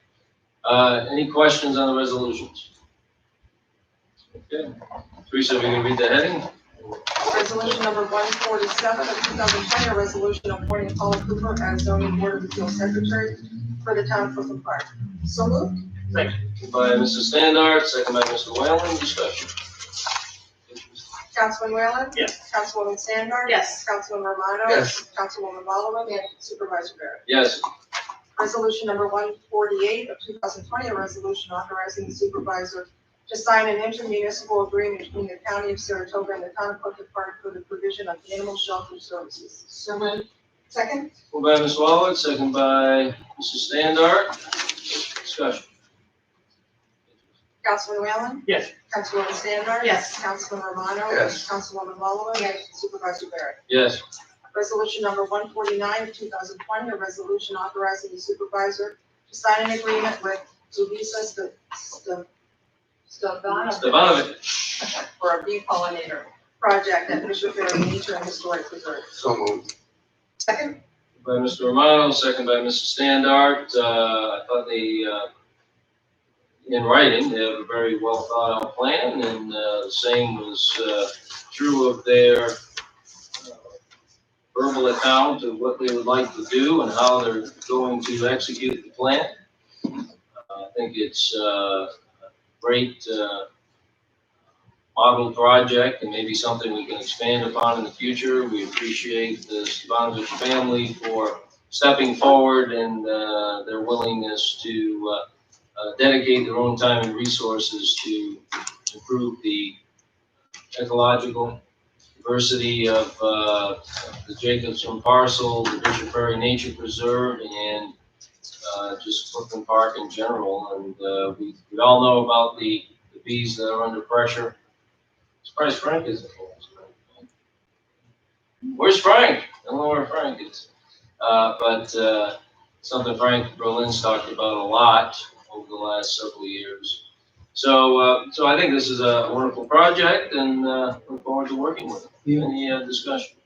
Any questions on the resolutions? Okay. Teresa, we can read the heading? Resolution number 147 of 2020, a resolution appointing Paula Cooper as zoning board of appeals secretary for the town of Clifton Park. So moved. Moved by Mrs. Standard, second by Mr. Whalen, discussion. Councilman Whalen? Yes. Councilwoman Standard? Yes. Councilman Romano? Yes. Councilwoman Ballaway? Yes. Supervisor Barrett? Yes. Resolution number 148 of 2020, a resolution authorizing the supervisor to sign an intermunicipal agreement between the county of Saratoga and the town of Clifton Park for the provision of animal shelter services. So moved. Second? Moved by Ms. Wallach, second by Mrs. Standard. Discussion. Councilman Whalen? Yes. Councilwoman Standard? Yes. Councilman Romano? Yes. Councilwoman Ballaway? Yes. Supervisor Barrett? Yes. Resolution number 149 of 2020, a resolution authorizing the supervisor to sign an agreement with Zuvisa Stavanovich. for a bee pollinator project at Bishop Ferry Nature and Historic Preserve. So moved. Second? By Mr. Romano, second by Mrs. Standard. I thought they, in writing, they have a very well thought out plan, and the same was true of their verbal account of what they would like to do and how they're going to execute the plan. I think it's a great model project and maybe something we can expand upon in the future. We appreciate the Stavanovich family for stepping forward and their willingness to dedicate their own time and resources to improve the ecological diversity of the Jacobson parcel, the Bishop Ferry Nature Preserve, and just Clifton Park in general. And we all know about the bees that are under pressure. Surprised Frank isn't here. Where's Frank? I don't know where Frank is. But something Frank Berlin's talked about a lot over the last several years. So I think this is a wonderful project, and look forward to working with it. Any discussion?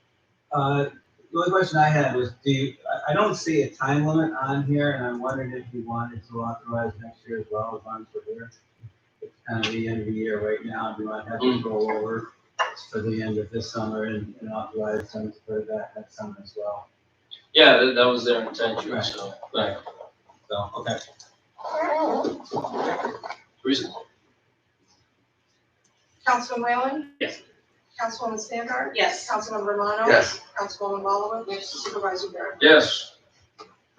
The only question I had was, I don't see a time limit on here, and I'm wondering if you wanted to authorize next year as well, as long as we're here. It's kind of the end of the year right now, do you want to have to go over for the end of this summer and authorize them for that next summer as well? Yeah, that was their intention, Right. so. Right. So, okay. Teresa? Councilman Whalen? Yes. Councilwoman Standard? Yes. Councilman Romano? Yes. Councilwoman Ballaway? Yes. Supervisor Barrett? Yes.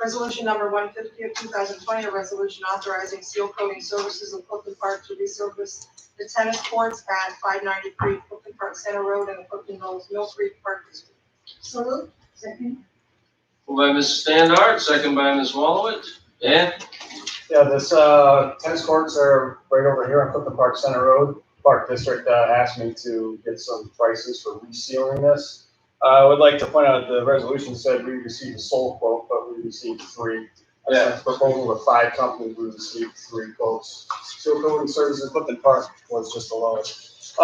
Resolution number 150 of 2020, a resolution authorizing seal coating services of Clifton Park to resurface the tennis courts at 593 Clifton Park Center Road and the Clifton Knolls Mill Creek Park District. So moved. Second. Moved by Mrs. Standard, second by Ms. Wallowitz. Dan? Yeah, this, tennis courts are right over here on Clifton Park Center Road. Park District asked me to get some prices for resealing this. I would like to point out the resolution said we received a sole quote, but we received 3. I sent a proposal to 5 companies, we received 3 quotes. Seal coating services, Clifton Park was just the lowest.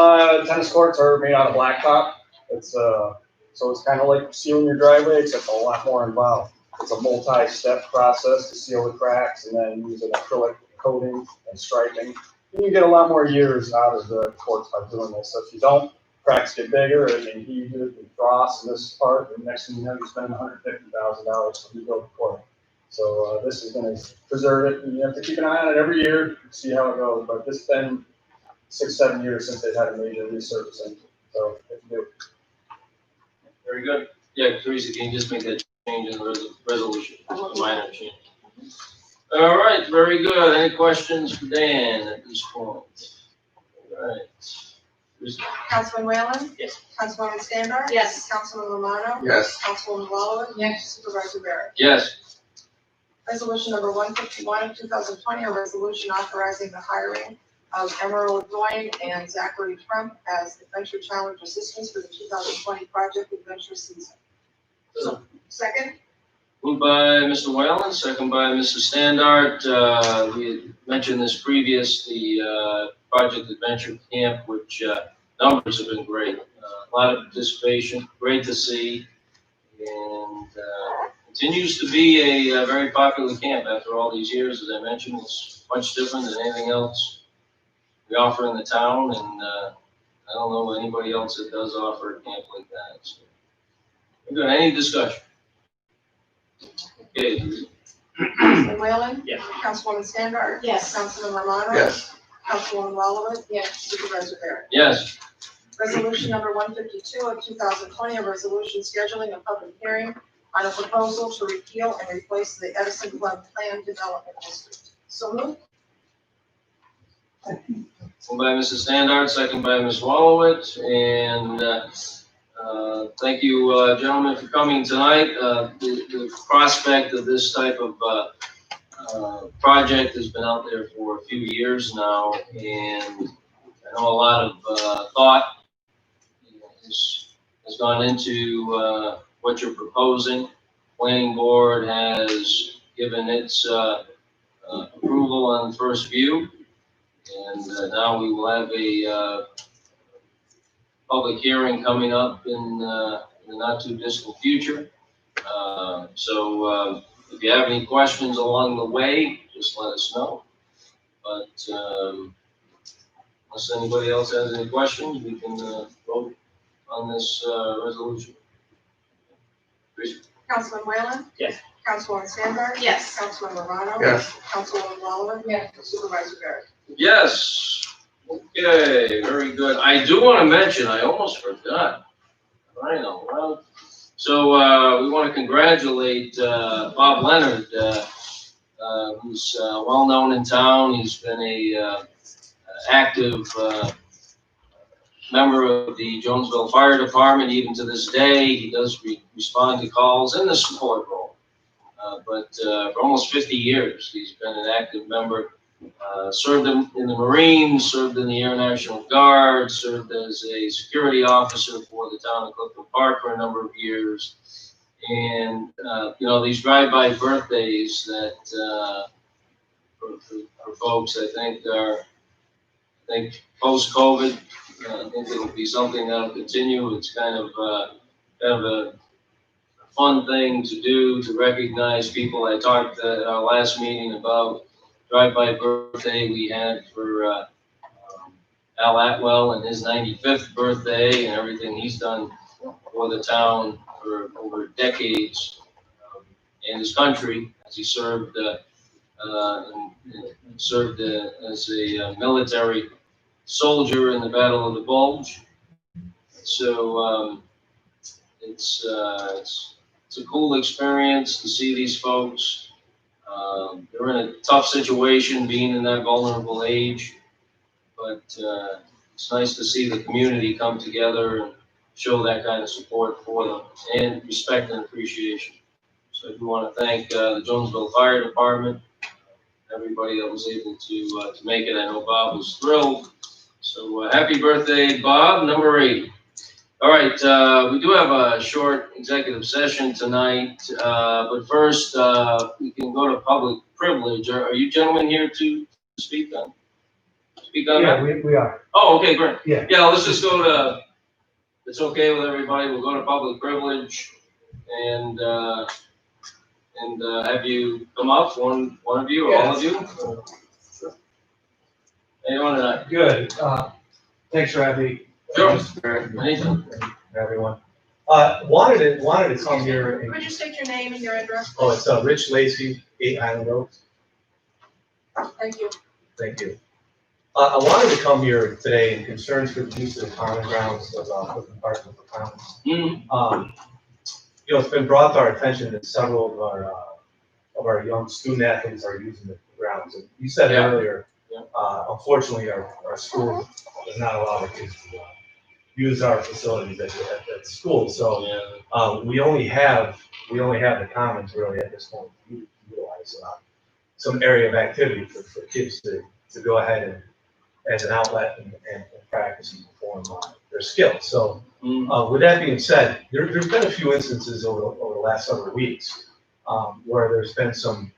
Tennis courts are made out of blacktop. It's so it's kind of like sealing your driveway, except a lot more involved. It's a multi-step process to seal the cracks and then use an acrylic coating and striping. And you get a lot more years out of the courts by doing this. So if you don't, cracks get bigger and they heave it and frost in this part, and next thing you know, you spend $150,000 to rebuild the court. So this is going to preserve it, and you have to keep an eye on it every year to see how it goes. But it's been 6-7 years since they've had a major resurfacing. So if you do. Very good. Yeah, Teresa, can you just make that change in the resolution? Just a minor change. All right, very good. Any questions for Dan at this point? All right. Teresa? Councilman Whalen? Yes. Councilwoman Standard? Yes. Councilman Romano? Yes. Councilwoman Wallowa? Yes. Supervisor Barrett? Yes. Resolution number 151 of 2020, a resolution authorizing the hiring of Emerald Doyne and Zachary Trump as Adventure Challenge assistants for the 2020 Project Adventure season. So, second? Moved by Mr. Whalen, second by Mrs. Standard. We had mentioned this previous, the Project Adventure Camp, which numbers have been great. A lot of participation, great to see, and continues to be a very popular camp after all these years. As I mentioned, it's much different than anything else we offer in the town, and I don't know anybody else that does offer a camp like that. So, we're good. Any discussion? Okay. Councilman Whalen? Yes. Councilwoman Standard? Yes. Councilman Romano? Yes. Councilwoman Wallowa? Yes. Supervisor Barrett? Yes. Resolution number 152 of 2020, a resolution scheduling a public hearing on a proposal to repeal and replace the Edison Club Plan Development District. So moved. Moved by Mrs. Standard, second by Ms. Wallowitz, and thank you, gentlemen, for coming tonight. The prospect of this type of project has been out there for a few years now, and I know a lot of thought has gone into what you're proposing. Planning board has given its approval on first view, and now we will have a public hearing coming up in the not too distant future. So if you have any questions along the way, just let us know. But unless anybody else has any questions, we can vote on this resolution. Teresa? Councilman Whalen? Yes. Councilwoman Standard? Yes. Councilman Romano? Yes. Councilwoman Wallowa? Yes. Supervisor Barrett? Yes. Okay, very good. I do want to mention, I almost forgot. I know. Well, so we want to congratulate Bob Leonard, who's well known in town. He's been a active member of the Jonesville Fire Department even to this day. He does respond to calls in the support role. But for almost 50 years, he's been an active member. Served in the Marines, served in the Air National Guard, served as a security officer for the town of Clifton Park for a number of years. And, you know, these drive-by birthdays that for folks, I think post-COVID, I think it'll be something that'll continue. It's kind of a fun thing to do, to recognize people. I talked at our last meeting about drive-by birthday we had for Al Atwell and his 95th birthday and everything he's done for the town for over decades and his country as he served as a military soldier in the Battle of the Bulge. So it's a cool experience to see these folks. They're in a tough situation being in that vulnerable age, but it's nice to see the community come together and show that kind of support for them and respect and appreciation. So I do want to thank the Jonesville Fire Department, everybody that was able to make it. I know Bob was thrilled So happy birthday, Bob, number 8. All right, we do have a short executive session tonight, but first, we can go to public privilege. Are you gentlemen here to speak on? Speak on that? we are. Oh, okay, great. Yeah. Yeah, let's just go to, it's okay with everybody, we'll go to public privilege and have you come up, one of you, or all of you? Sure. Anyone tonight? Good. Thanks for having me. Sure. Anything? Everyone. Wanted to come here and, Could you state your name and your address? oh, it's Rich Lacy, 8 Island Road. Thank you. Thank you. I wanted to come here today in concerns for the use of the common grounds of Clifton Park and the Commons. Mm-hmm. You know, it's been brought to our attention that several of our young student athletes are using the grounds. And you said Yeah. earlier, Yeah. Unfortunately, our school does not allow the kids to use our facilities at school. So we only have the commons really at this point to utilize some area of activity for kids to go ahead and as an outlet and practice and perform their skills. So with that being said, there's been a few instances over the last several weeks where there's been some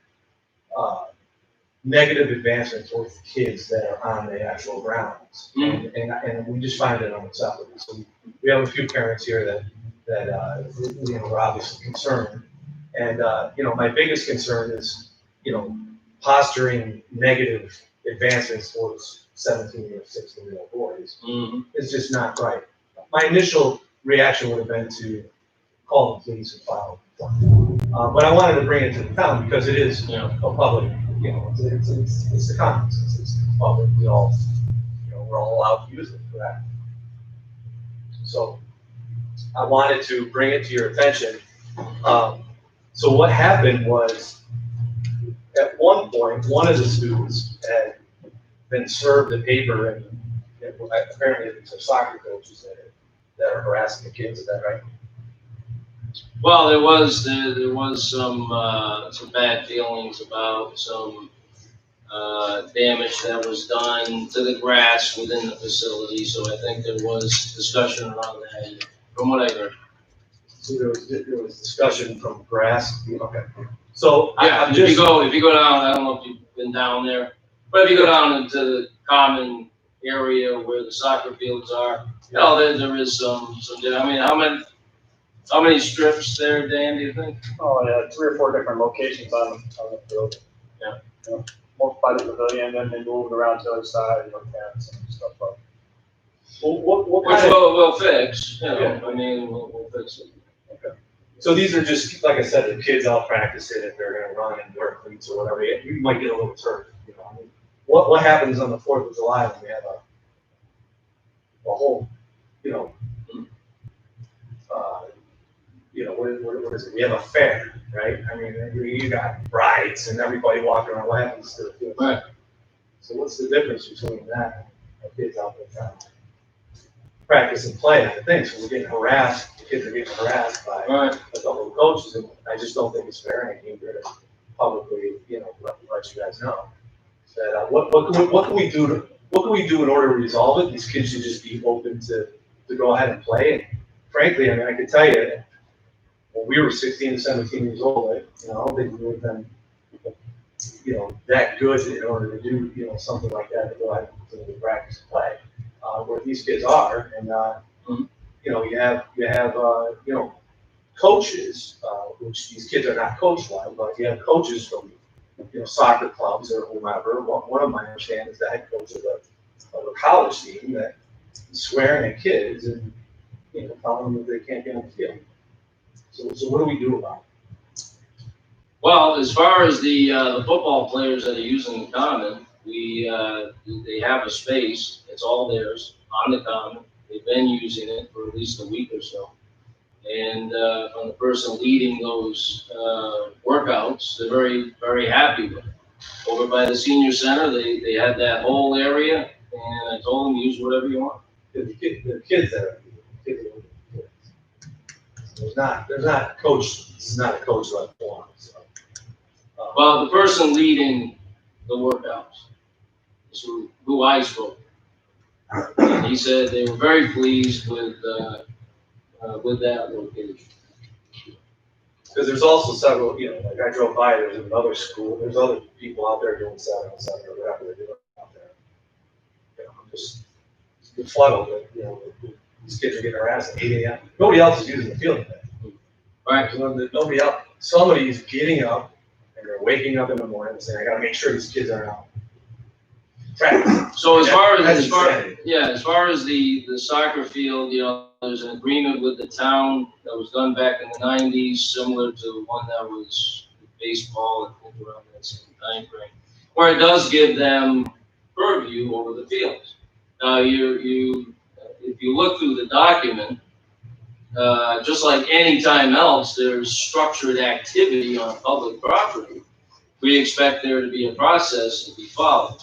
negative advancement towards the kids that are on the actual grounds. And we just find it unacceptable. So we have a few parents here that you know, are obviously concerned. And you know, my biggest concern is, you know, posturing negative advancements towards 17 or 16-year-old boys is just not right. My initial reaction would have been to call the police and file a complaint. But I wanted to bring it to the town because it is a public, you know, it's the commons, it's public, we all, you know, we're all allowed to use it for that. So I wanted to bring it to your attention. So what happened was, at one point, one of the students had been served a paper, and apparently it's our soccer coaches that are harassing the kids. Is that right? Well, there was some bad feelings about some damage that was done to the grass within the facility. So I think there was discussion around that, from what I heard. So there was discussion from grass. Okay. So Yeah, I'm if just, you go down, I don't know if you've been down there, but if you go down into the common area where the soccer fields are, you know, there is some, I mean, how many strips there, Dan, do you think? Oh, yeah, 3 or 4 different locations on the field. Yeah. You know, multiply the pavilion, and then move it around to the other side, you know, fence and stuff like. what Which kind of, we'll fix, you know, Yeah. I mean, we'll fix it. so these are just, like I said, the kids all practice it if they're gonna run and wear cleats or whatever. You might get a little turf, you know. I mean, what happens on the 4th of July when we have a whole, you know, you know, what is it? We have a fair, right? I mean, you got rides and everybody walking around. What happens to the field? Right. So what's the difference between that and kids out there trying to practice and play on the thing? So we're getting harassed. The kids are getting harassed by Right. a couple of coaches, and I just don't think it's fair. And I came here to publicly, you know, let you guys know that what can we do in order to resolve it? These kids should just be open to go ahead and play. And frankly, I mean, I can tell you, when we were 16 and 17 years old, I don't think we would have been, you know, that good in order to do, you know, something like that, to go ahead and continue to practice and play. Where these kids are, and you know, you have you know, coaches, which these kids are not coached by, but you have coaches from, you know, soccer clubs or whomever. One of them, I understand, is the head coach of a college team that is swearing at kids and, you know, telling them that they can't get on the field. So what do we do about it? Well, as far as the football players that are using the common, they have a space, it's all theirs, on the common. They've been using it for at least a week or so. And from the person leading those workouts, they're very, very happy with it. Over by the senior center, they had that whole area, and I told them, use whatever you want. The kids that are there's not a coach. This is not a coach-led forum. So, Well, the person leading the workouts is who I spoke. And he said they were very pleased with that location. Because there's also several, like I drove by, there's another school, there's other people out there doing 7-on-7 or whatever they're doing out there. I'm just befuddled that, these kids are getting harassed at 8 a.m. Nobody else is using the field today. Right. Nobody else, somebody's getting up and they're waking up in the morning and saying, I gotta make sure these kids aren't out. So as far as, That's insanity. as far as the soccer field, there's an agreement with the town that was done back in the 90s, similar to the one that was with baseball, I think around that same time frame, where it does give them purview over the fields. Now, if you look through the document, just like any time else, there's structured activity on public property. We expect there to be a process to be followed.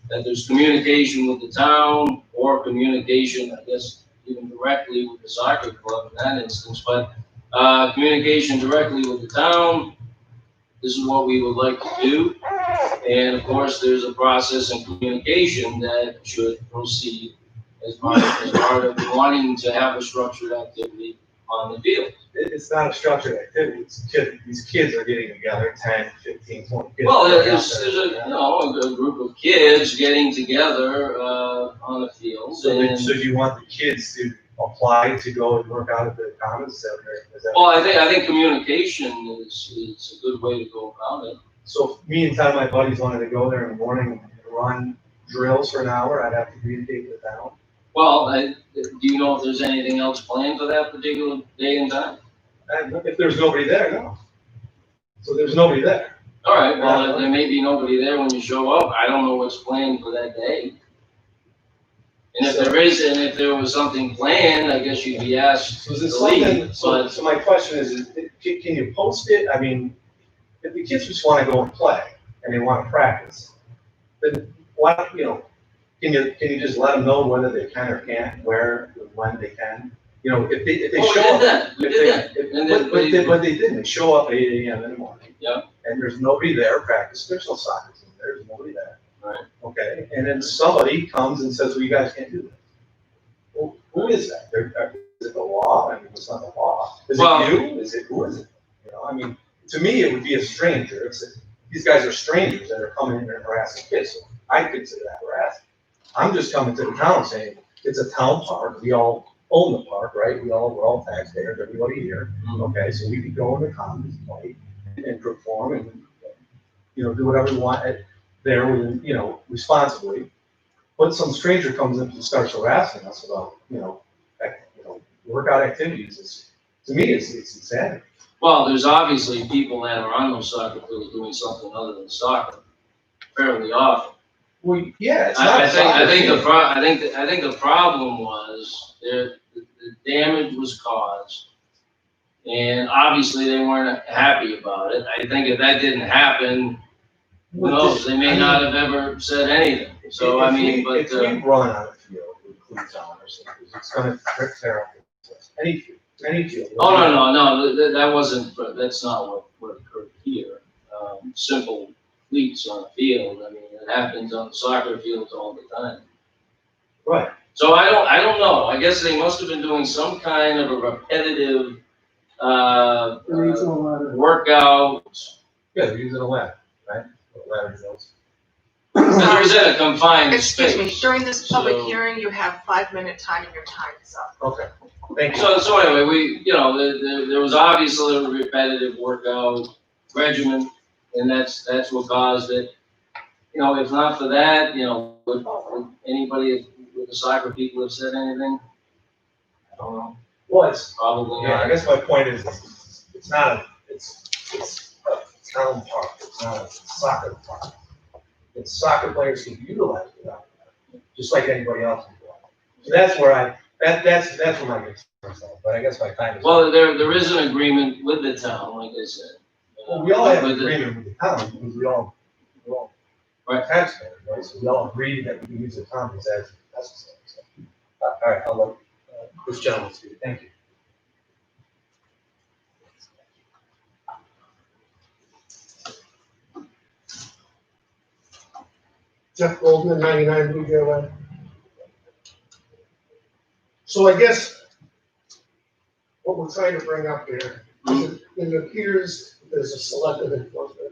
That there's communication with the town or communication, I guess, even directly with the soccer club in that instance, but communication directly with the town, this is what we would like to do. And of course, there's a process and communication that should proceed as part of wanting to have a structured activity on the field. It's not a structured activity, these kids are getting together, 10, 15, 20 kids. Well, there's a group of kids getting together on the field. So do you want the kids to apply to go and work out at the commons? Is that Well, I think communication is a good way to go about it. So if me and 10 of my buddies wanted to go there in the morning and run drills for an hour, I'd have to communicate with the town. Well, do you know if there's anything else planned for that particular day and time? And if there's nobody there, no. So there's nobody there. All right, well, there may be nobody there when you show up. I don't know what's planned for that day. And if there is, and if there was something planned, I guess you'd be asked So is it to leave. something, so my question is, can you post it? I mean, if the kids just wanna go and play and they wanna practice, then why, can you just let them know whether they can or can't, where, when they can? If they Oh, show we up. did that, we did that. And then- But they didn't, they show up 8 a.m. in the morning. Yeah. And there's nobody there practice, there's no soccer team, there's nobody there. Right. Okay, and then somebody comes and says, well, you guys can't do that. Well, who is that? Is it the law? I mean, it's not the law. Is it you? Who is it? I mean, to me, it would be a stranger. These guys are strangers that are coming in and harassing kids, so I consider that harassing. I'm just coming to the town saying, it's a town park, we all own the park, right? we're all taxpayers, everybody here, okay, so we could go in the commons, play, and perform, and, do whatever we want there within, responsibly. But some stranger comes in and starts harassing us about, workout activities, to me, it's insanity. Well, there's obviously people that are on those soccer fields doing something other than soccer fairly often. Well, yeah, it's not. I think the problem was the damage was caused, and obviously they weren't happy about it. I think if that didn't happen, who knows? They may not have ever said anything. So if we run on a field with cleats on or something, it's going to tear up any field. Oh no! That wasn't. That's not what occurred here. Simple cleats on a field. I mean, it happens on soccer fields all the time. Right. So I don't know. I guess they must have been doing some kind of a repetitive workout. Yeah, they're using a ladder, right? A ladder drills. There was a confined Excuse space. me, during this public So- hearing, you have 5-minute time and your time is up. Okay, thank you. So anyway, there was obviously a repetitive workout regimen, and that's what caused it. If not for that, would anybody, would the soccer people have said anything? I don't know. Well, Probably yeah, I not. guess my point is, it's not it's a town park, it's not a soccer park. And soccer players can utilize it, just like anybody else can. So that's where that's where my concern is, but I guess my time is. Well, there is an agreement with the town, like I said. Well, we all have an With the- agreement with the town, because we all Right. taxpayers, right? So we all agree that we can use the commons as necessary, so. All right, I'll let, this gentleman speak, thank you. Jeff Goldman, 99 Bluegill Way. So I guess what we're trying to bring up here is it appears there's a selective enforcement.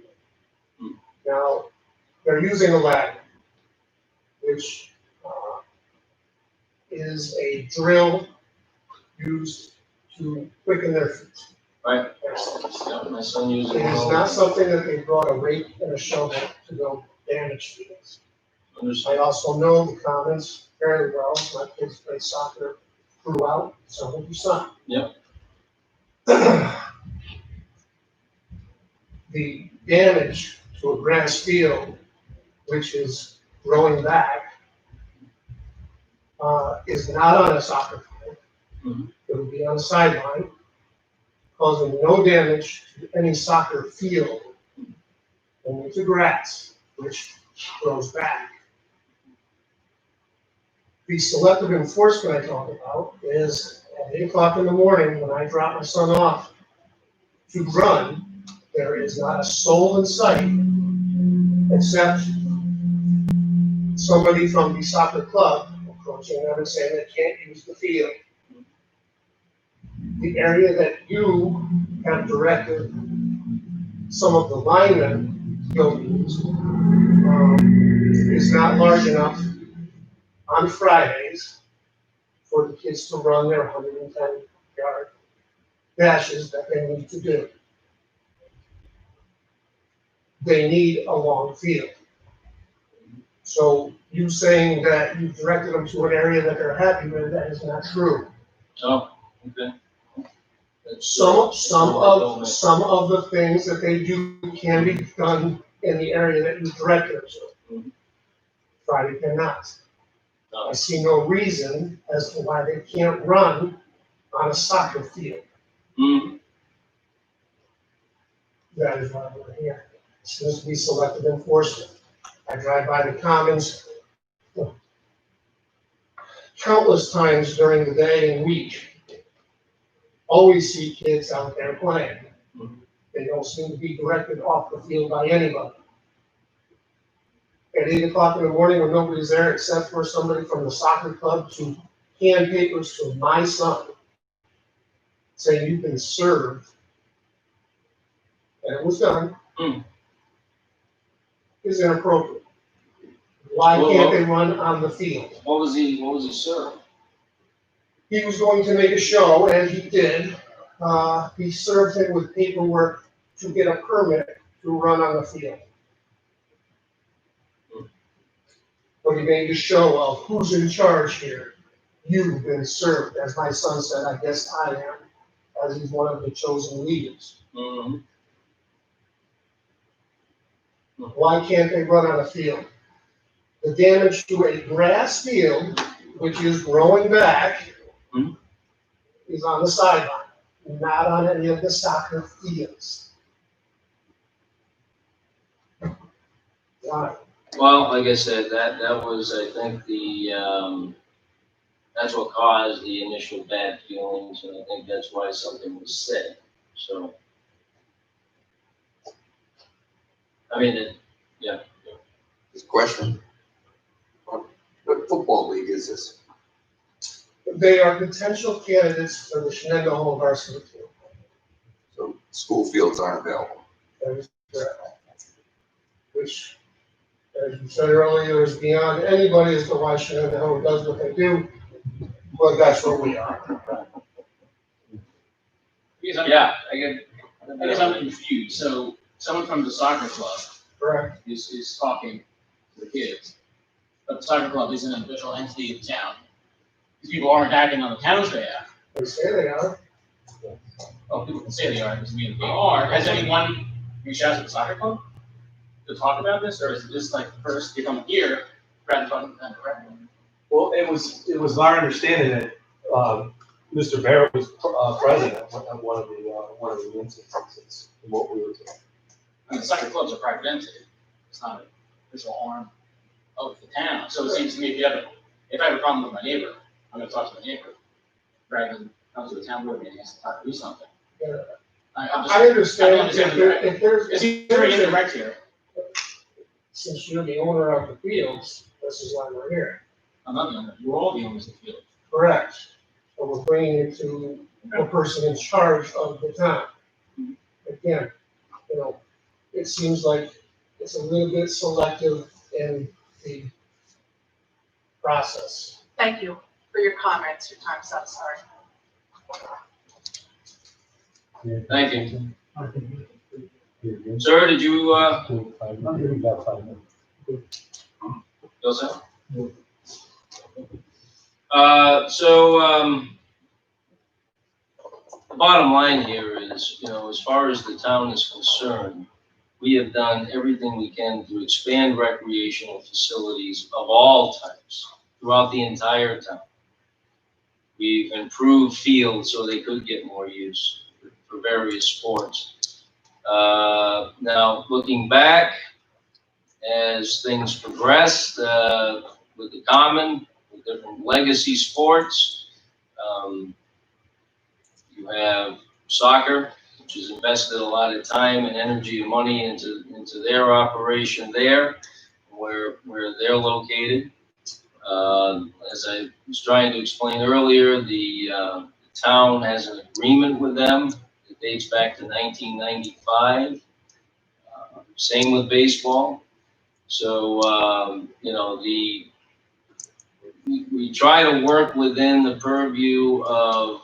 Now, they're using a ladder, which is a drill used to quicken their feet. Right. It Yeah, my son uses is it all. not something that they brought a rake and a shovel to go damage fields. Understand. I also know the commons fairly well. My kids play soccer throughout, so will your son. Yep. The damage to a grass field, which is growing back, is not on a soccer field. Mhm. It would be on a sideline, causing no damage to any soccer field, only to grass, which grows back. The selective enforcement I talk about is at 8 o'clock in the morning when I drop my son off to run, there is not a soul in sight except somebody from the soccer club approaching them and saying they can't use the field. The area that you have directed some of the linemen to go use is not large enough on Fridays for the kids to run their 110-yard dashes that they need to do. They need a long field. So you saying that you directed them to an area that they're happy with, that is not true. Oh, okay. Some of the things that they do can be done in the area that you directed them to. Mhm. Friday cannot. No. I see no reason as to why they can't run on a soccer field. Mhm. That is why we're here. It seems to be selective enforcement. I drive by the commons countless times during the day and week. Always see kids out there playing. They don't seem to be directed off the field by anybody. At 8 o'clock in the morning when nobody's there except for somebody from the soccer club to hand papers to my son saying you've been served, and it was done, is inappropriate. Why can't they run on the field? What was he served? He was going to make a show, and he did. He served him with paperwork to get a permit to run on the field. But he made a show of who's in charge here. You've been served, as my son said, I guess I am, as he's one of the chosen leaders. Mm-hmm. Why can't they run on a field? The damage to a grass field, which is growing back, is on the sideline, not on any of the soccer fields. Why? Well, like I said, that was, I think, that's what caused the initial bad feelings, and I think that's why something was said, so. I mean, yeah. This question. What football league is this? They are potential candidates for the Shenandoah varsity team. So school fields aren't available. That is correct. Which, as you said earlier, is beyond anybody as to why Shenandoah does what they do, but that's where we are. Yeah, I guess I'm confused. So someone from the soccer club Correct. is talking to the kids, but the soccer club isn't an official entity of the town. These people aren't acting on the town's behalf. They say they are. Well, people can say they are, doesn't mean they are. Has anyone reached out to the soccer club to talk about this, or is this like first they come here rather than talking directly? Well, it was our understanding that, Mr. Barrett was, president of one of the instances, in what we were doing. I mean, soccer clubs are private entity. It's not an official arm of the town. So it seems to me if I have a problem with my neighbor, I'm gonna talk to my neighbor rather than come to the town board meeting and ask to do something. Yeah. I'm I understand I understand if there's, It's very indirect here. since you're the owner of the fields, this is why we're here. I'm not the owner. You're all the owners of the field. Correct. and we're bringing it to a person in charge of the town. Again, you know, it seems like it's a little bit selective in the process. Thank you for your comments. Your time's up, sorry. Thank you. Sir, did you, go sir? The bottom line here is, you know, as far as the town is concerned, we have done everything we can to expand recreational facilities of all types throughout the entire town. We've improved fields so they could get more use for various sports. Now, looking back, as things progressed, with the Common, with different legacy sports, you have soccer, which has invested a lot of time and energy and money into their operation there, where they're located. As I was trying to explain earlier, the town has an agreement with them that dates back to 1995. Same with baseball. So, you know, we try to work within the purview of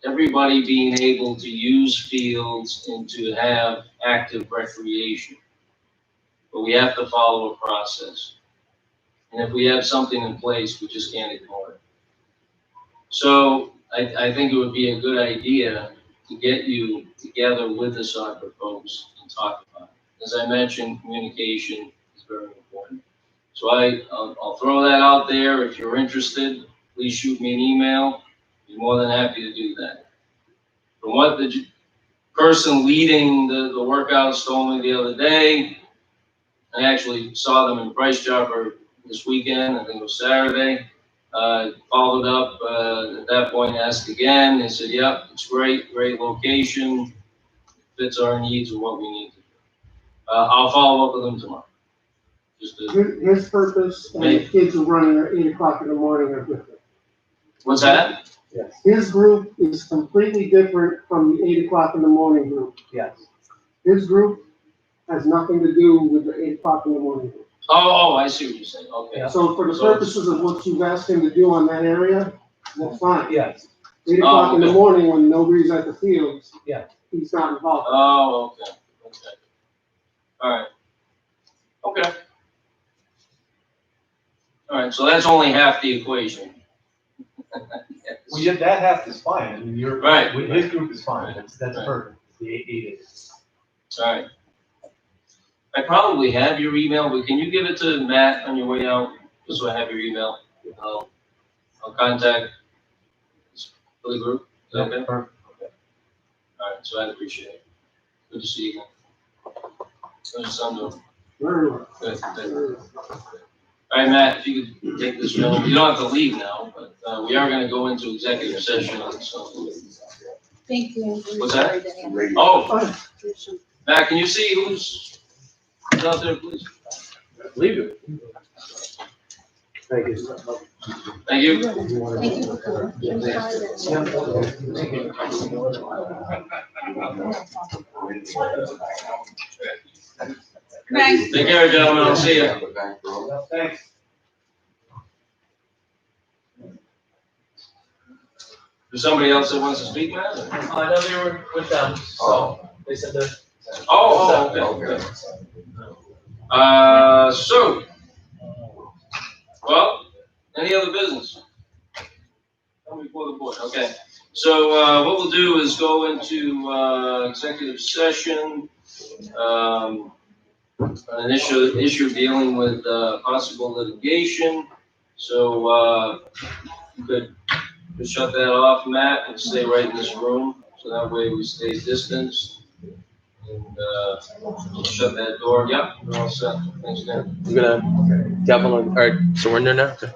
everybody being able to use fields and to have active recreation. But we have to follow a process. And if we have something in place, we just can't ignore it. So I think it would be a good idea to get you together with the soccer folks and talk about it. As I mentioned, communication is very important. So I'll throw that out there. If you're interested, please shoot me an email. Be more than happy to do that. From what the person leading the workouts told me the other day, I actually saw them in Price Chopper this weekend, I think it was Saturday. Followed up at that point, asked again. They said, yep, it's great location, fits our needs and what we need to do. I'll follow up with them tomorrow. Just to, His purpose and the kids are running at 8 o'clock in the morning are different. what's that? Yes. His group is completely different from the 8 o'clock in the morning group. Yes. His group has nothing to do with the 8 o'clock in the morning group. Oh, I see what you're saying, okay. So for the purposes of what you've asked him to do on that area, that's fine. Yes. 8 o'clock in the okay. morning when nobody's at the fields. Yeah. He's not involved. Oh, okay. All right. Okay. All right, so that's only half the equation. Yes. Well, yeah, that half is fine. I mean, you're Right. His group is fine. That's Right. perfect. The 8 is. All right. I probably have your email, but can you give it to Matt on your way out, just so I have your email? I'll contact for the group. Is that okay? Perfect. All right, so I'd appreciate it. Good to see you again. How's your son doing? Very well. Good, good. All right, Matt, if you could take this film, you don't have to leave now, but we are gonna go into executive session, so. Thank you. What's that? Oh, Matt, can you see who's out there, please? Leave it. Thank you. Thank you. Thank you for coming. Take care, gentlemen, I'll see you. Thanks. There's somebody else that wants to speak, Matt? I know they were with them, so they said they're. Oh, okay. So, well, any other business? Come before the board, okay. So, what we'll do is go into, executive session, an issue dealing with, possible litigation. So, you could shut that off, Matt, and stay right in this room, so that way we stay distanced. And, shut that door, yep, we're all set, thanks, Dan. I'm gonna gavel on, alright, so we're in there now? Okay.